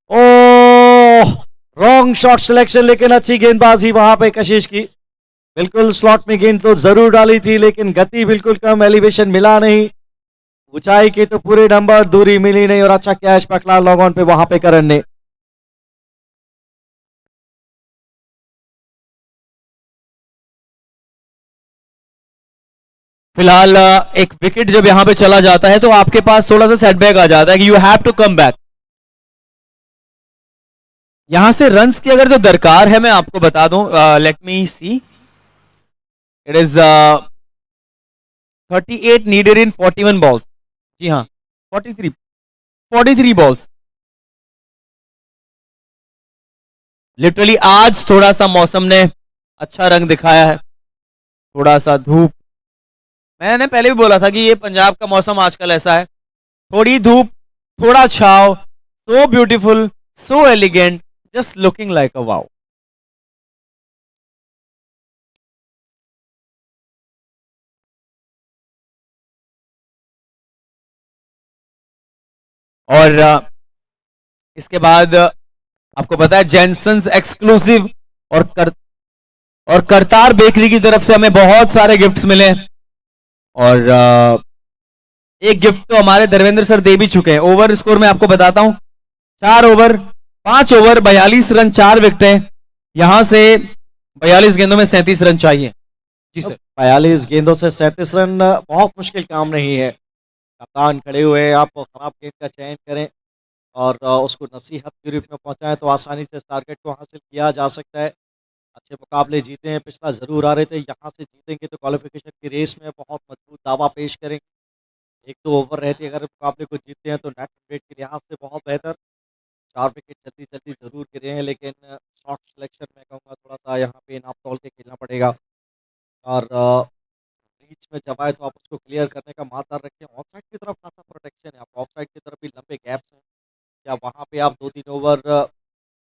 ओह, रॉन्ग शॉट सिलेक्शन, लेकिन अच्छी गेंदबाजी वहां पे कशिश की। बिल्कुल स्लॉट में गेंद तो जरूर डाली थी, लेकिन गति बिल्कुल कम, एलिवेशन मिला नहीं, ऊंचाई के तो पूरे नंबर, दूरी मिली नहीं, और अच्छा कैच पकड़ा लॉन्ग ऑन पे वहां पे करण ने। फिलहाल एक विकेट जब यहां पे चला जाता है तो आपके पास थोड़ा सा सेटबैक आ जाता है कि you have to come back. यहां से रन्स की अगर जो दरकार है मैं आपको बता दूं, let me see, it is 38 needed in 41 balls. जी हाँ, 43 बॉल्स। लिटरली आज थोड़ा सा मौसम ने अच्छा रंग दिखाया है, थोड़ा सा धूप। मैंने पहले भी बोला था कि ये पंजाब का मौसम आजकल ऐसा है, थोड़ी धूप थोड़ा छाव, so beautiful, so elegant, just looking like a wow. और इसके बाद आपको पता है जेनसन्स एक्सक्लूसिव और करतार बेकरी की तरफ से हमें बहुत सारे गिफ्ट्स मिले, और एक गिफ्ट तो हमारे धर्मेंद्र सर दे भी चुके हैं। ओवर स्कोर में आपको बताता हूं, 4 ओवर 5 ओवर 42 रन 4 विकेटें, यहां से 42 गेंदों में 37 रन चाहिए। जी सर। 42 गेंदों से 37 रन बहुत मुश्किल काम नहीं है। कप्तान खड़े हुए, आप खराब गेंद का चयन करें और उसको नसीहत के रूप में पहुंचाएं तो आसानी से इस टारगेट को हासिल किया जा सकता है। अच्छे मुकाबले जीते हैं, पिछला जरूर आ रहे थे, यहाँ से जीतेंगे तो क्वालिफिकेशन की रेस में बहुत मजबूत दावा पेश करेंगे। 1-2 ओवर रहते अगर मुकाबले को जीतते हैं तो नेट रेट के लिहाज से बहुत बेहतर। 4 विकेट जल्दी जल्दी जरूर गिरे हैं, लेकिन शॉट सिलेक्शन में कहूँगा थोड़ा सा यहाँ पे नाप तोल के खेलना पड़ेगा, और बीच में जब आए तो आप उसको क्लियर करने का मात्रा रखें। ऑफ साइड की तरफ खासा प्रोटेक्शन है, आप ऑफ साइड की तरफ भी लंबे गैप्स हैं, क्या वहाँ पे आप 2-3 ओवर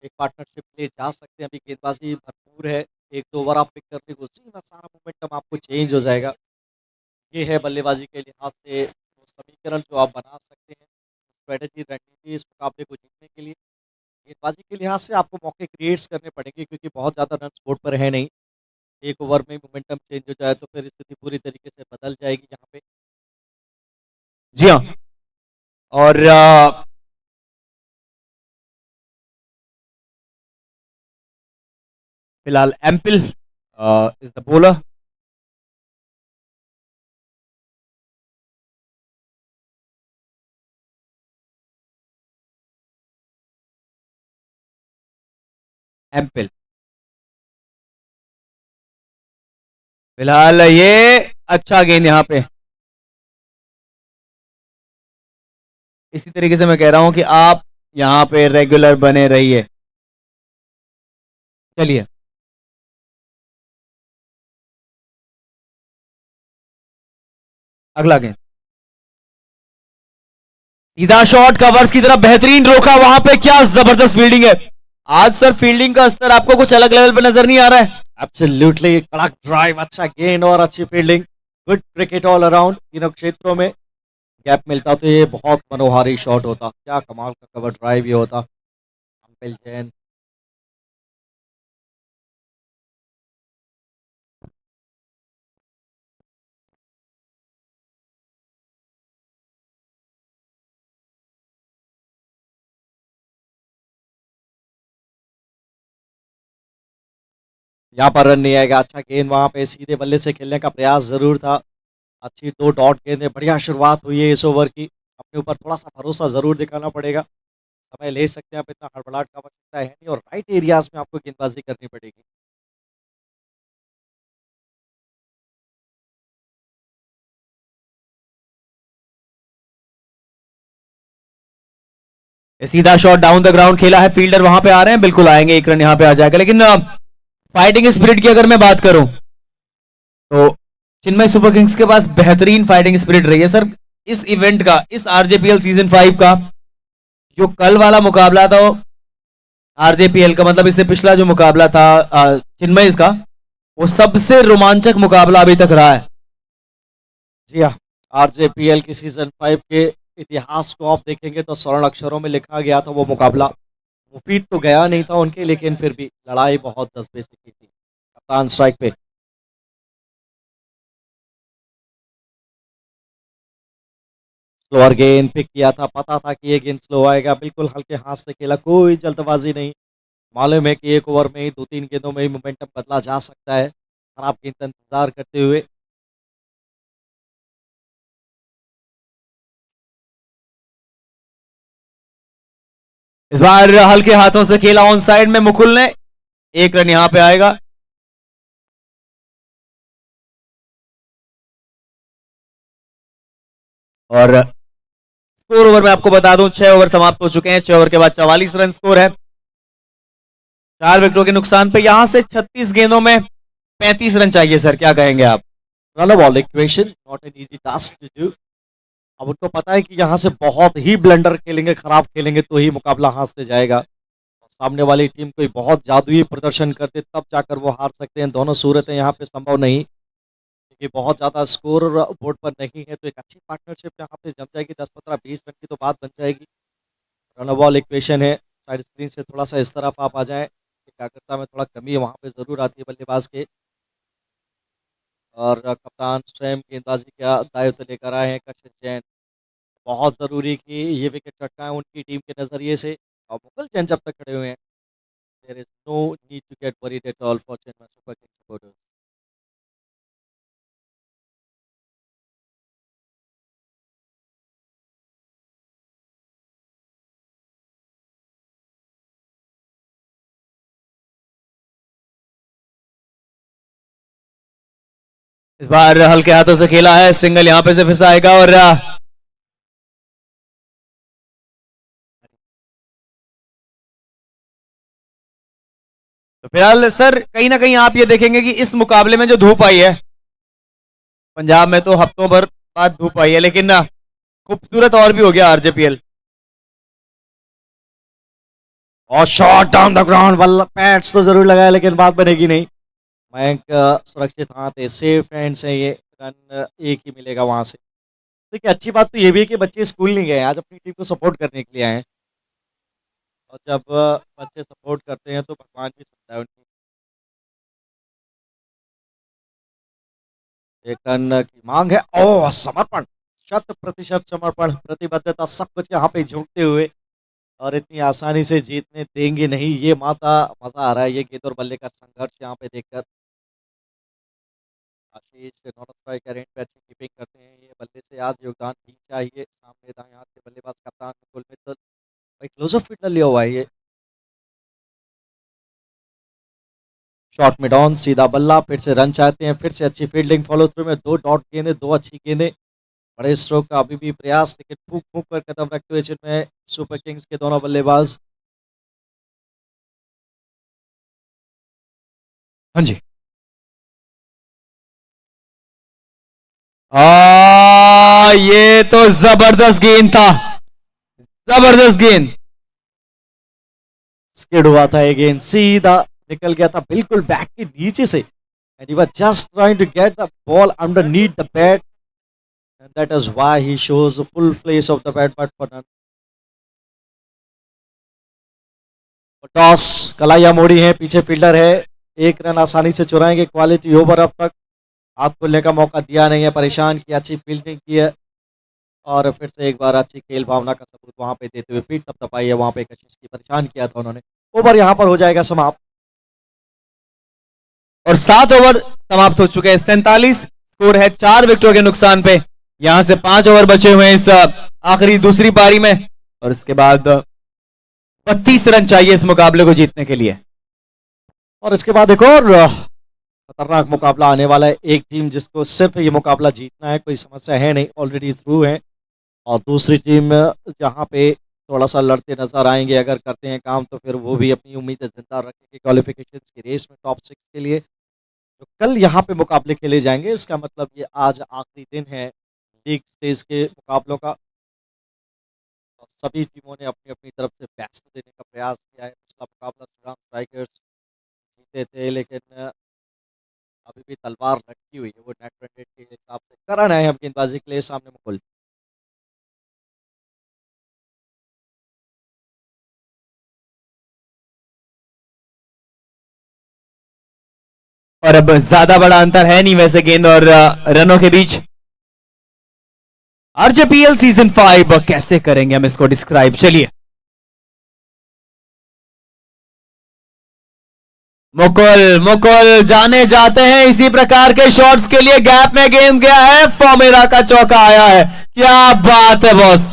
एक पार्टनरशिप ले जा सकते हैं। अभी गेंदबाजी भरपूर है, 1-2 ओवर आप पिक करने को उसी में सारा मोमेंटम आपको चेंज हो जाएगा। ये है बल्लेबाजी के लिहाज से वो समीकरण जो आप बना सकते हैं, स्ट्रेटेजी रणनीति इस मुकाबले को जीतने के लिए। गेंदबाजी के लिहाज से आपको मौके क्रिएट्स करने पड़ेंगे, क्योंकि बहुत ज़्यादा रन बोर्ड पर है नहीं। एक ओवर में मोमेंटम चेंज हो जाए तो फिर स्थिति पूरी तरीके से बदल जाएगी यहाँ पे। जी हाँ, और फिलहाल एम्पिल इज द बॉलर। एम्पिल फिलहाल ये अच्छा गेंद यहाँ पे। इसी तरीके से मैं कह रहा हूं कि आप यहाँ पे रेगुलर बने रहिए। चलिए, अगला गेंद सीधा शॉट, कवर्स की तरफ बेहतरीन रोका, वहां पे क्या जबरदस्त फील्डिंग है। आज सर फील्डिंग का स्तर आपको कुछ अलग लेवल पे नजर नहीं आ रहा है? एब्सोल्युटली, कड़क ड्राइव, अच्छा गेंद और अच्छी fielding, good cricket all around. तीनों क्षेत्रों में गैप मिलता तो ये बहुत मनोहारी शॉट होता, क्या कमाल का कवर ड्राइव ये होता। अंपिल जैन यहाँ पर रन नहीं आएगा। अच्छा गेंद वहां पे सीधे बल्ले से खेलने का प्रयास जरूर था। अच्छी 2 डॉट गेंदें, बढ़िया शुरुआत हुई है इस ओवर की। अपने ऊपर थोड़ा सा भरोसा जरूर दिखाना पड़ेगा, समय ले सकते हैं आप, इतना हड़बड़ाहट का आवश्यकता है नहीं, और राइट एरियाज में आपको गेंदबाजी करनी पड़ेगी। ये सीधा शॉट डाउन द ग्राउंड खेला है, फील्डर वहां पे आ रहे हैं, बिल्कुल आएंगे, एक रन यहां पे आ जाएगा। लेकिन फाइटिंग स्पिरिट की अगर मैं बात करूं तो चेन्नई सुपर किंग्स के पास बेहतरीन फाइटिंग स्पिरिट रही है सर। इस इवेंट का, इस आरजेपीएल सीजन 5 का जो कल वाला मुकाबला था, आरजेपीएल का मतलब इससे पिछला जो मुकाबला था चेन्नई का, वो सबसे रोमांचक मुकाबला अभी तक रहा है। जी हाँ, आरजेपीएल की सीजन 5 के इतिहास को आप देखेंगे तो स्वर्ण अक्षरों में लिखा गया था वो मुकाबला। मुफीद तो गया नहीं था उनके, लेकिन फिर भी लड़ाई बहुत जज्बे से की थी। कप्तान स्ट्राइक पे। स्लोअर गेंद पिक किया था, पता था कि ये गेंद स्लो आएगा, बिल्कुल हल्के हाथ से खेला, कोई जल्दबाजी नहीं। मालूम है कि एक ओवर में ही 2-3 गेंदों में ही मोमेंटम बदला जा सकता है, खराब गेंद का इंतजार करते हुए। इस बार हल्के हाथों से खेला ऑन साइड में मुकुल ने, 1 रन यहां पे आएगा। और स्कोर ओवर में आपको बता दूं, 6 ओवर समाप्त हो चुके हैं। 6 ओवर के बाद 44 रन स्कोर है, 4 विकेटों के नुकसान पे। यहां से 36 गेंदों में 35 रन चाहिए सर, क्या कहेंगे आप? Run ball equation not an easy task to do. अब उनको पता है कि यहाँ से बहुत ही ब्लंडर खेलेंगे, खराब खेलेंगे तो ही मुकाबला हाथ से जाएगा। सामने वाली टीम कोई बहुत जादुई प्रदर्शन करते तब जाकर वो हार सकते हैं। दोनों सूरतें यहाँ पे संभव नहीं, क्योंकि बहुत ज़्यादा स्कोर बोर्ड पर नहीं है, तो एक अच्छी पार्टनरशिप यहाँ पे जम जाएगी। 10-15-20 रन की तो बात बन जाएगी। रन बॉल इक्वेशन है। साइड स्क्रीन से थोड़ा सा इस तरफ आप आ जाएं, एकाग्रता में थोड़ा कमी वहाँ पे ज़रूर आती है बल्लेबाज के। और कप्तान स्वयं गेंदबाजी का दायित्व लेकर आए हैं कशिश जैन। बहुत ज़रूरी कि ये विकेट चटकाएं उनकी टीम के नज़रिए से। और मुकुल जैन जब तक खड़े हुए हैं, there is no need to get worried at all for Chennai super kings supporters. इस बार हल्के हाथों से खेला है, सिंगल यहां पे से फिर से आएगा। और तो फिलहाल सर कहीं ना कहीं आप ये देखेंगे कि इस मुकाबले में जो धूप आई है, पंजाब में तो हफ्तों भर बाद धूप आई है, लेकिन खूबसूरत और भी हो गया आरजेपीएल। और शॉट डाउन द ग्राउंड, बल्ला पैड्स तो जरूर लगाया लेकिन बात बनेगी नहीं। मयंक सुरक्षित हाथ है, सेफ हैंड से ये रन एक ही मिलेगा वहां से। देखिए अच्छी बात तो ये भी है कि बच्चे स्कूल नहीं गए हैं, आज अपनी टीम को सपोर्ट करने के लिए आए हैं। और जब बच्चे सपोर्ट करते हैं तो भगवान भी सुनता है उनकी। एक रन की मांग है, ओह समर्पण, 100% समर्पण, प्रतिबद्धता, सब कुछ यहाँ पे झोंकते हुए। और इतनी आसानी से जीतने देंगे नहीं ये माता। मजा आ रहा है ये गेंद और बल्ले का संघर्ष यहाँ पे देखकर। आशीष नॉट स्ट्राइकर एंड पे अच्छी कीपिंग करते हैं, ये बल्ले से आज योगदान भी चाहिए। सामने दाएं हाथ से बल्लेबाज कप्तान मुकुल मित्तल, भाई क्लोज ऑफ फील्डर लिया हुआ है ये। शॉट मिड ऑन, सीधा बल्ला, फिर से रन चाहते हैं, फिर से अच्छी फील्डिंग, फॉलो थ्रू में 2 डॉट गेंदे, 2 अच्छी गेंदें। बड़े स्ट्रोक का अभी भी प्रयास, लेकिन फूक फूक कर कदम रखते हुए जिनमें सुपर किंग्स के दोनों बल्लेबाज। हाँ जी। ये तो जबरदस्त गेंद था, जबरदस्त गेंद। स्किड हुआ था ये गेंद, सीधा निकल गया था बिल्कुल बैक के नीचे से। And he was just trying to get the ball underneath the bat, and that is why he shows full face of the bat, but for none. Toss, कलाइया मोड़ी है, पीछे फील्डर है, 1 रन आसानी से चुराएंगे। क्वालिटी ओवर अब तक हाथ खोलने का मौका दिया नहीं है, परेशान किया, अच्छी फील्डिंग की है। और फिर से एक बार अच्छी खेल भावना का सबूत वहां पे देते हुए पीठ थपथपाई है वहां पे, कशिश की परेशान किया था उन्होंने। ओवर यहां पर हो जाएगा समाप्त। और 7 ओवर समाप्त हो चुके हैं, 47 स्कोर है, 4 विकेटों के नुकसान पे। यहां से 5 ओवर बचे हुए हैं इस आखिरी दूसरी पारी में, और इसके बाद 32 रन चाहिए इस मुकाबले को जीतने के लिए। और इसके बाद एक और खतरनाक मुकाबला आने वाला है। एक टीम जिसको सिर्फ ये मुकाबला जीतना है, कोई समस्या है नहीं, ऑलरेडी थ्रू है। और दूसरी टीम जहाँ पे थोड़ा सा लड़ते नजर आएंगे, अगर करते हैं काम तो फिर वो भी अपनी उम्मीदें जिंदा रखेंगे क्वालिफिकेशन की रेस में टॉप 6 के लिए। तो कल यहाँ पे मुकाबले खेले जाएंगे, इसका मतलब ये आज आखिरी दिन है लीग स्टेज के मुकाबलों का। और सभी टीमों ने अपनी अपनी तरफ से बेस्ट देने का प्रयास किया है। पिछला मुकाबला श्रीराम स्ट्राइकर्स जीते थे, लेकिन अभी भी तलवार लटकी हुई है वो नेट रन रेट के हिसाब से। करण है हम गेंदबाजी के लिए, सामने मुकुल। और अब ज्यादा बड़ा अंतर है नहीं वैसे गेंद और रनों के बीच। आरजेपीएल सीजन 5 कैसे करेंगे हम इसको डिस्क्राइब, चलिए। मुकुल जाने जाते हैं इसी प्रकार के शॉट्स के लिए। गैप में गेंद गया है, फॉर्मेरा का चौका आया है। क्या बात है बॉस।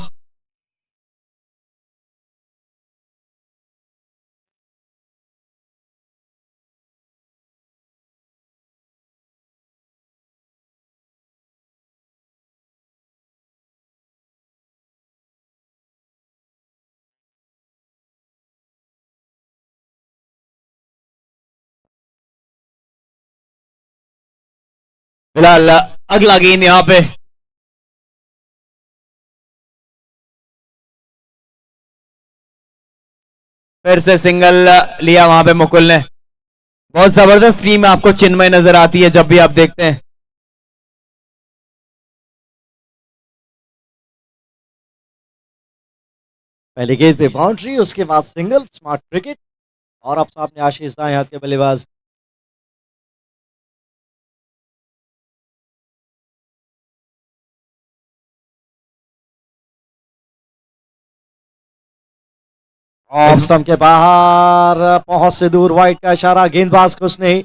फिलहाल अगला गेंद यहां पे फिर से सिंगल लिया वहां पे मुकुल ने। बहुत जबरदस्त टीम आपको चिन्मय नजर आती है जब भी आप देखते हैं। पहली गेंद पे बाउंड्री, उसके बाद सिंगल, स्मार्ट क्रिकेट। और अब सामने आशीष दायां के बल्लेबाज। ऑफ स्टंप के बाहर, पहुंच से दूर, वाइड का इशारा, गेंदबाज खुश नहीं।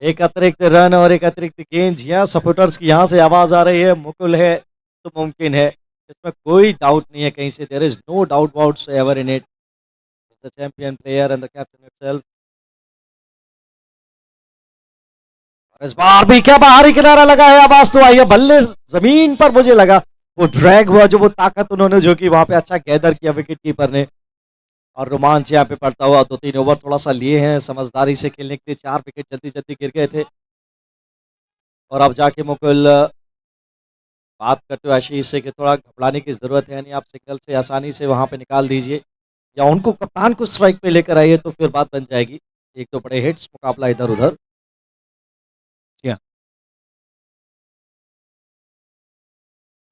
एक अतिरिक्त रन और एक अतिरिक्त गेंद। यहाँ सपोर्टर्स की यहाँ से आवाज आ रही है, मुकुल है तो मुमकिन है, इसमें कोई डाउट नहीं है कहीं से। There is no doubt whatsoever in it. The champion player and the captain himself. इस बार भी क्या बाहरी किनारा लगा है, आवाज तो आई है। बल्ले जमीन पर मुझे लगा वो ड्रैग हुआ, जो वो ताकत उन्होंने जो कि वहां पे अच्छा गैदर किया विकेट कीपर ने। और रोमांच यहाँ पे पड़ता हुआ 2-3 ओवर थोड़ा सा लिए हैं समझदारी से खेलने के लिए। 4 विकेट जल्दी जल्दी गिर गए थे। और अब जाके मुकुल बात करते हुए आशीष से कि थोड़ा घबराने की जरूरत है नहीं, आप सिंगल से आसानी से वहां पे निकाल दीजिए, या उनको कप्तान को स्ट्राइक पे लेकर आइए तो फिर बात बन जाएगी। एक तो बड़े हिट्स, मुकाबला इधर उधर।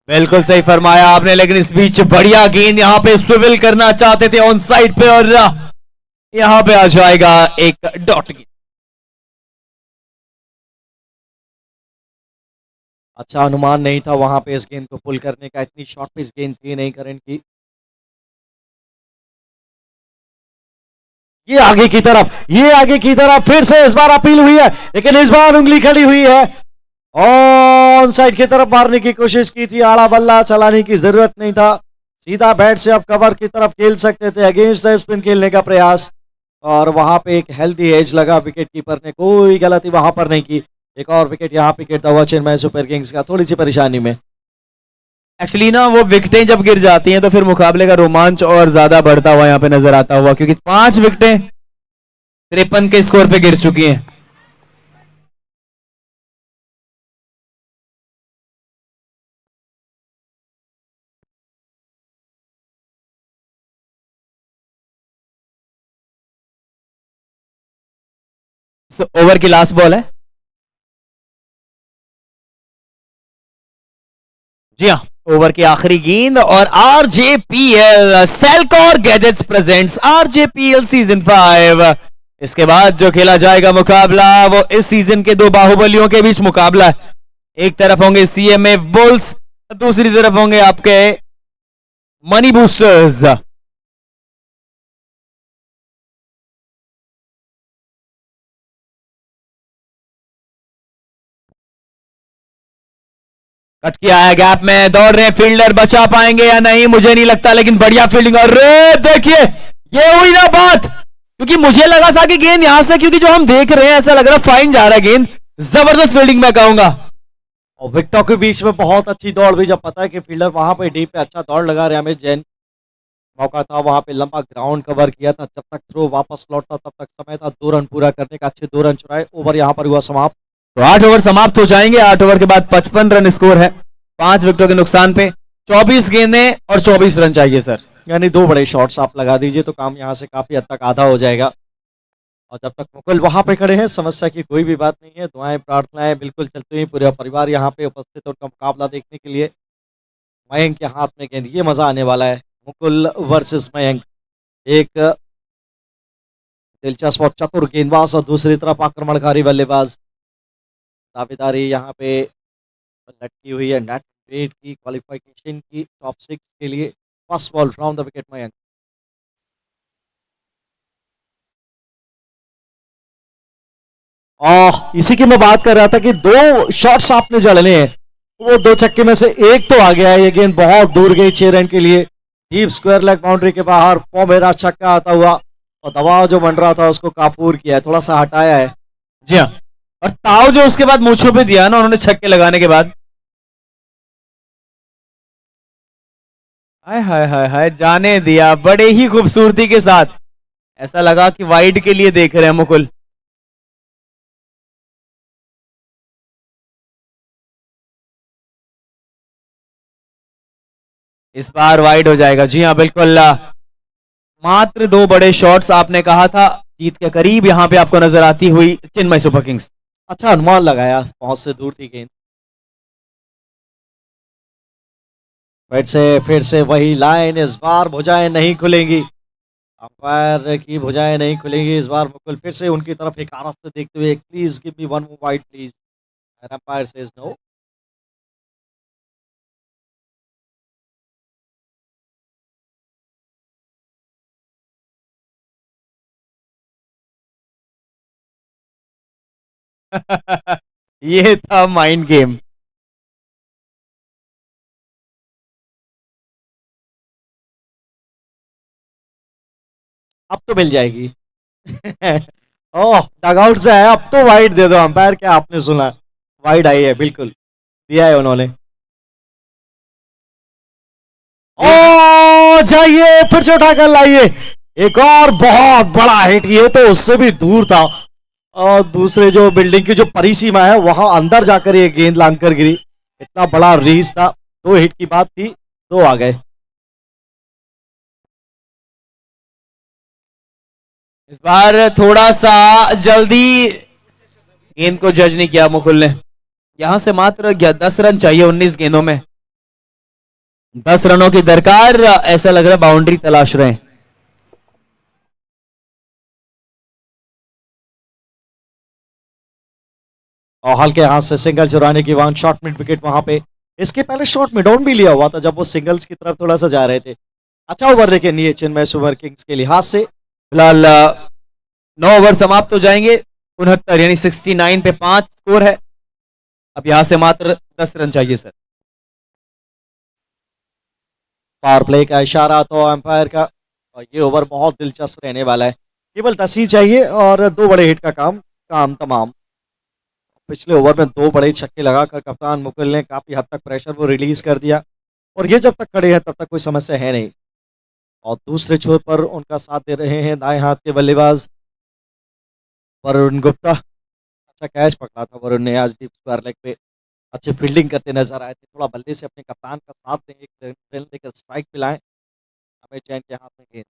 बिल्कुल सही फरमाया आपने, लेकिन इस बीच बढ़िया गेंद यहां पे स्विवल करना चाहते थे ऑन साइड पे, और यहां पे आ जाएगा एक डॉट गेंद। अच्छा अनुमान नहीं था वहां पे इस गेंद को पुल करने का, इतनी शॉर्ट पिच गेंद थी नहीं करंट की। ये आगे की तरफ, ये आगे की तरफ, फिर से इस बार अपील हुई है, लेकिन इस बार उंगली खड़ी हुई है। ऑन साइड की तरफ मारने की कोशिश की थी, आड़ा बल्ला चलाने की जरूरत नहीं था, सीधा बैट से आप कवर की तरफ खेल सकते थे। अगेंस्ट द स्पिन खेलने का प्रयास, और वहां पे एक हेल्दी एज लगा विकेट कीपर ने, कोई गलती वहां पर नहीं की। एक और विकेट यहाँ पे गिरता हुआ चेन्नई सुपर किंग्स का, थोड़ी सी परेशानी में। एक्चुअली ना वो विकेटें जब गिर जाती हैं तो फिर मुकाबले का रोमांच और ज्यादा बढ़ता हुआ यहाँ पे नजर आता हुआ, क्योंकि 5 विकेटें 53 के स्कोर पे गिर चुकी हैं। ओवर की लास्ट बॉल है। जी हाँ, ओवर की आखिरी गेंद, और आरजेपीएल Selcor gadgets presents RJPL season 5। इसके बाद जो खेला जाएगा मुकाबला वो इस सीजन के 2 बाहुबलियों के बीच मुकाबला है। एक तरफ होंगे सीएमए बुल्स, दूसरी तरफ होंगे आपके मनी बूस्टर्स। कट किया है, गैप में दौड़ रहे हैं फील्डर, बचा पाएंगे या नहीं मुझे नहीं लगता, लेकिन बढ़िया फील्डिंग। और देखिए ये हुई ना बात, क्योंकि मुझे लगा था कि गेंद यहां से, क्योंकि जो हम देख रहे हैं ऐसा लग रहा है फाइन जा रहा है गेंद। जबरदस्त फील्डिंग मैं कहूंगा। और विकेटों के बीच में बहुत अच्छी दौड़ भी, जब पता है कि फील्डर वहां पे डीप पे अच्छा दौड़ लगा रहे, हमें जैन मौका था वहां पे, लंबा ग्राउंड कवर किया था, जब तक थ्रो वापस लौटता तब तक समय था 2 रन पूरा करने का। अच्छे 2 रन चुराए, ओवर यहां पर हुआ समाप्त। तो 8 ओवर समाप्त हो जाएंगे। 8 ओवर के बाद 55 रन स्कोर है, 5 विकेटों के नुकसान पे। 24 गेंदें और 24 रन चाहिए सर। यानी 2 बड़े शॉट्स आप लगा दीजिए तो काम यहाँ से काफी हद तक आधा हो जाएगा। और जब तक मुकुल वहां पे खड़े हैं, समस्या की कोई भी बात नहीं है। दुआएं प्रार्थनाएं बिल्कुल चलती हुई, पूरा परिवार यहाँ पे उपस्थित है उनका मुकाबला देखने के लिए। मयंक के हाथ में गेंद, ये मजा आने वाला है। मुकुल वर्सेस मयंक, एक दिलचस्प और चतुर गेंदबाज और दूसरी तरफ आक्रमणकारी बल्लेबाज। दावेदारी यहाँ पे लटकी हुई है नेट रेट की क्वालिफिकेशन की टॉप 6 के लिए। First ball from the wicket Mayank. इसी की मैं बात कर रहा था कि 2 शॉट्स आपने जड़ने हैं, वो 2 छक्के में से एक तो आ गया है। ये गेंद बहुत दूर गई 6 रन के लिए, डीप स्क्वायर लेग बाउंड्री के बाहर। फॉर्मेरा छक्का आता हुआ और दबाव जो बन रहा था उसको काफूर किया है, थोड़ा सा हटाया है। जी हाँ, और ताव जो उसके बाद मूछों पे दिया ना उन्होंने छक्के लगाने के बाद, हाय हाय हाय हाय, जाने दिया बड़े ही खूबसूरती के साथ। ऐसा लगा कि वाइड के लिए देख रहे हैं मुकुल। इस बार वाइड हो जाएगा। जी हाँ बिल्कुल, मात्र 2 बड़े शॉट्स आपने कहा था, जीत के करीब यहां पे आपको नजर आती हुई चेन्नई सुपर किंग्स। अच्छा अनुमान लगाया, बहुत से दूर थी गेंद। फिर से वही लाइन, इस बार भुजाएं नहीं खुलेंगी, अंपायर की भुजाएं नहीं खुलेंगी इस बार। मुकुल फिर से उनकी तरफ एक आरस से देखते हुए, please give me one more wide please, and umpire says no. ये था माइंड गेम। अब तो मिल जाएगी। ओह डगआउट से आया, अब तो वाइड दे दो अंपायर, क्या आपने सुना? वाइड आई है, बिल्कुल दिया है उन्होंने। ओ जाइए, फिर से उठाकर लाइए, एक और बहुत बड़ा हिट, ये तो उससे भी दूर था। और दूसरे जो बिल्डिंग की जो परिसीमा है वहां अंदर जाकर ये गेंद लांग कर गिरी। इतना बड़ा रीच था, 2 हिट की बात थी, 2 आ गए। इस बार थोड़ा सा जल्दी गेंद को जज नहीं किया मुकुल ने। यहां से मात्र 10 रन चाहिए 19 गेंदों में, 10 रनों की दरकार। ऐसा लग रहा है बाउंड्री तलाश रहे हैं। और हल्के हाथ से सिंगल चुराने की वन शॉट मिड विकेट वहां पे। इसके पहले शॉट मिड ऑन भी लिया हुआ था जब वो सिंगल्स की तरफ थोड़ा सा जा रहे थे। अच्छा ओवर लेकिन ये चेन्नई सुपर किंग्स के लिहाज से। फिलहाल 9 ओवर समाप्त हो जाएंगे, 69 यानी 69 पे 5 स्कोर है। अब यहां से मात्र 10 रन चाहिए सर। पावर प्ले का इशारा तो अंपायर का, और ये ओवर बहुत दिलचस्प रहने वाला है। केवल 10 ही चाहिए और 2 बड़े हिट का काम तमाम। पिछले ओवर में 2 बड़े छक्के लगाकर कप्तान मुकुल ने काफी हद तक प्रेशर वो रिलीज कर दिया, और ये जब तक खड़े हैं तब तक कोई समस्या है नहीं। और दूसरे छोर पर उनका साथ दे रहे हैं दाएं हाथ के बल्लेबाज वरुण गुप्ता। अच्छा कैच पकड़ा था वरुण ने आज डीप स्क्वायर लेग पे, अच्छी फील्डिंग करते नजर आए थे। थोड़ा बल्ले से अपने कप्तान का साथ दें, एक देकर स्ट्राइक पिलाएं, हमें चैन के हाथ में गेंद।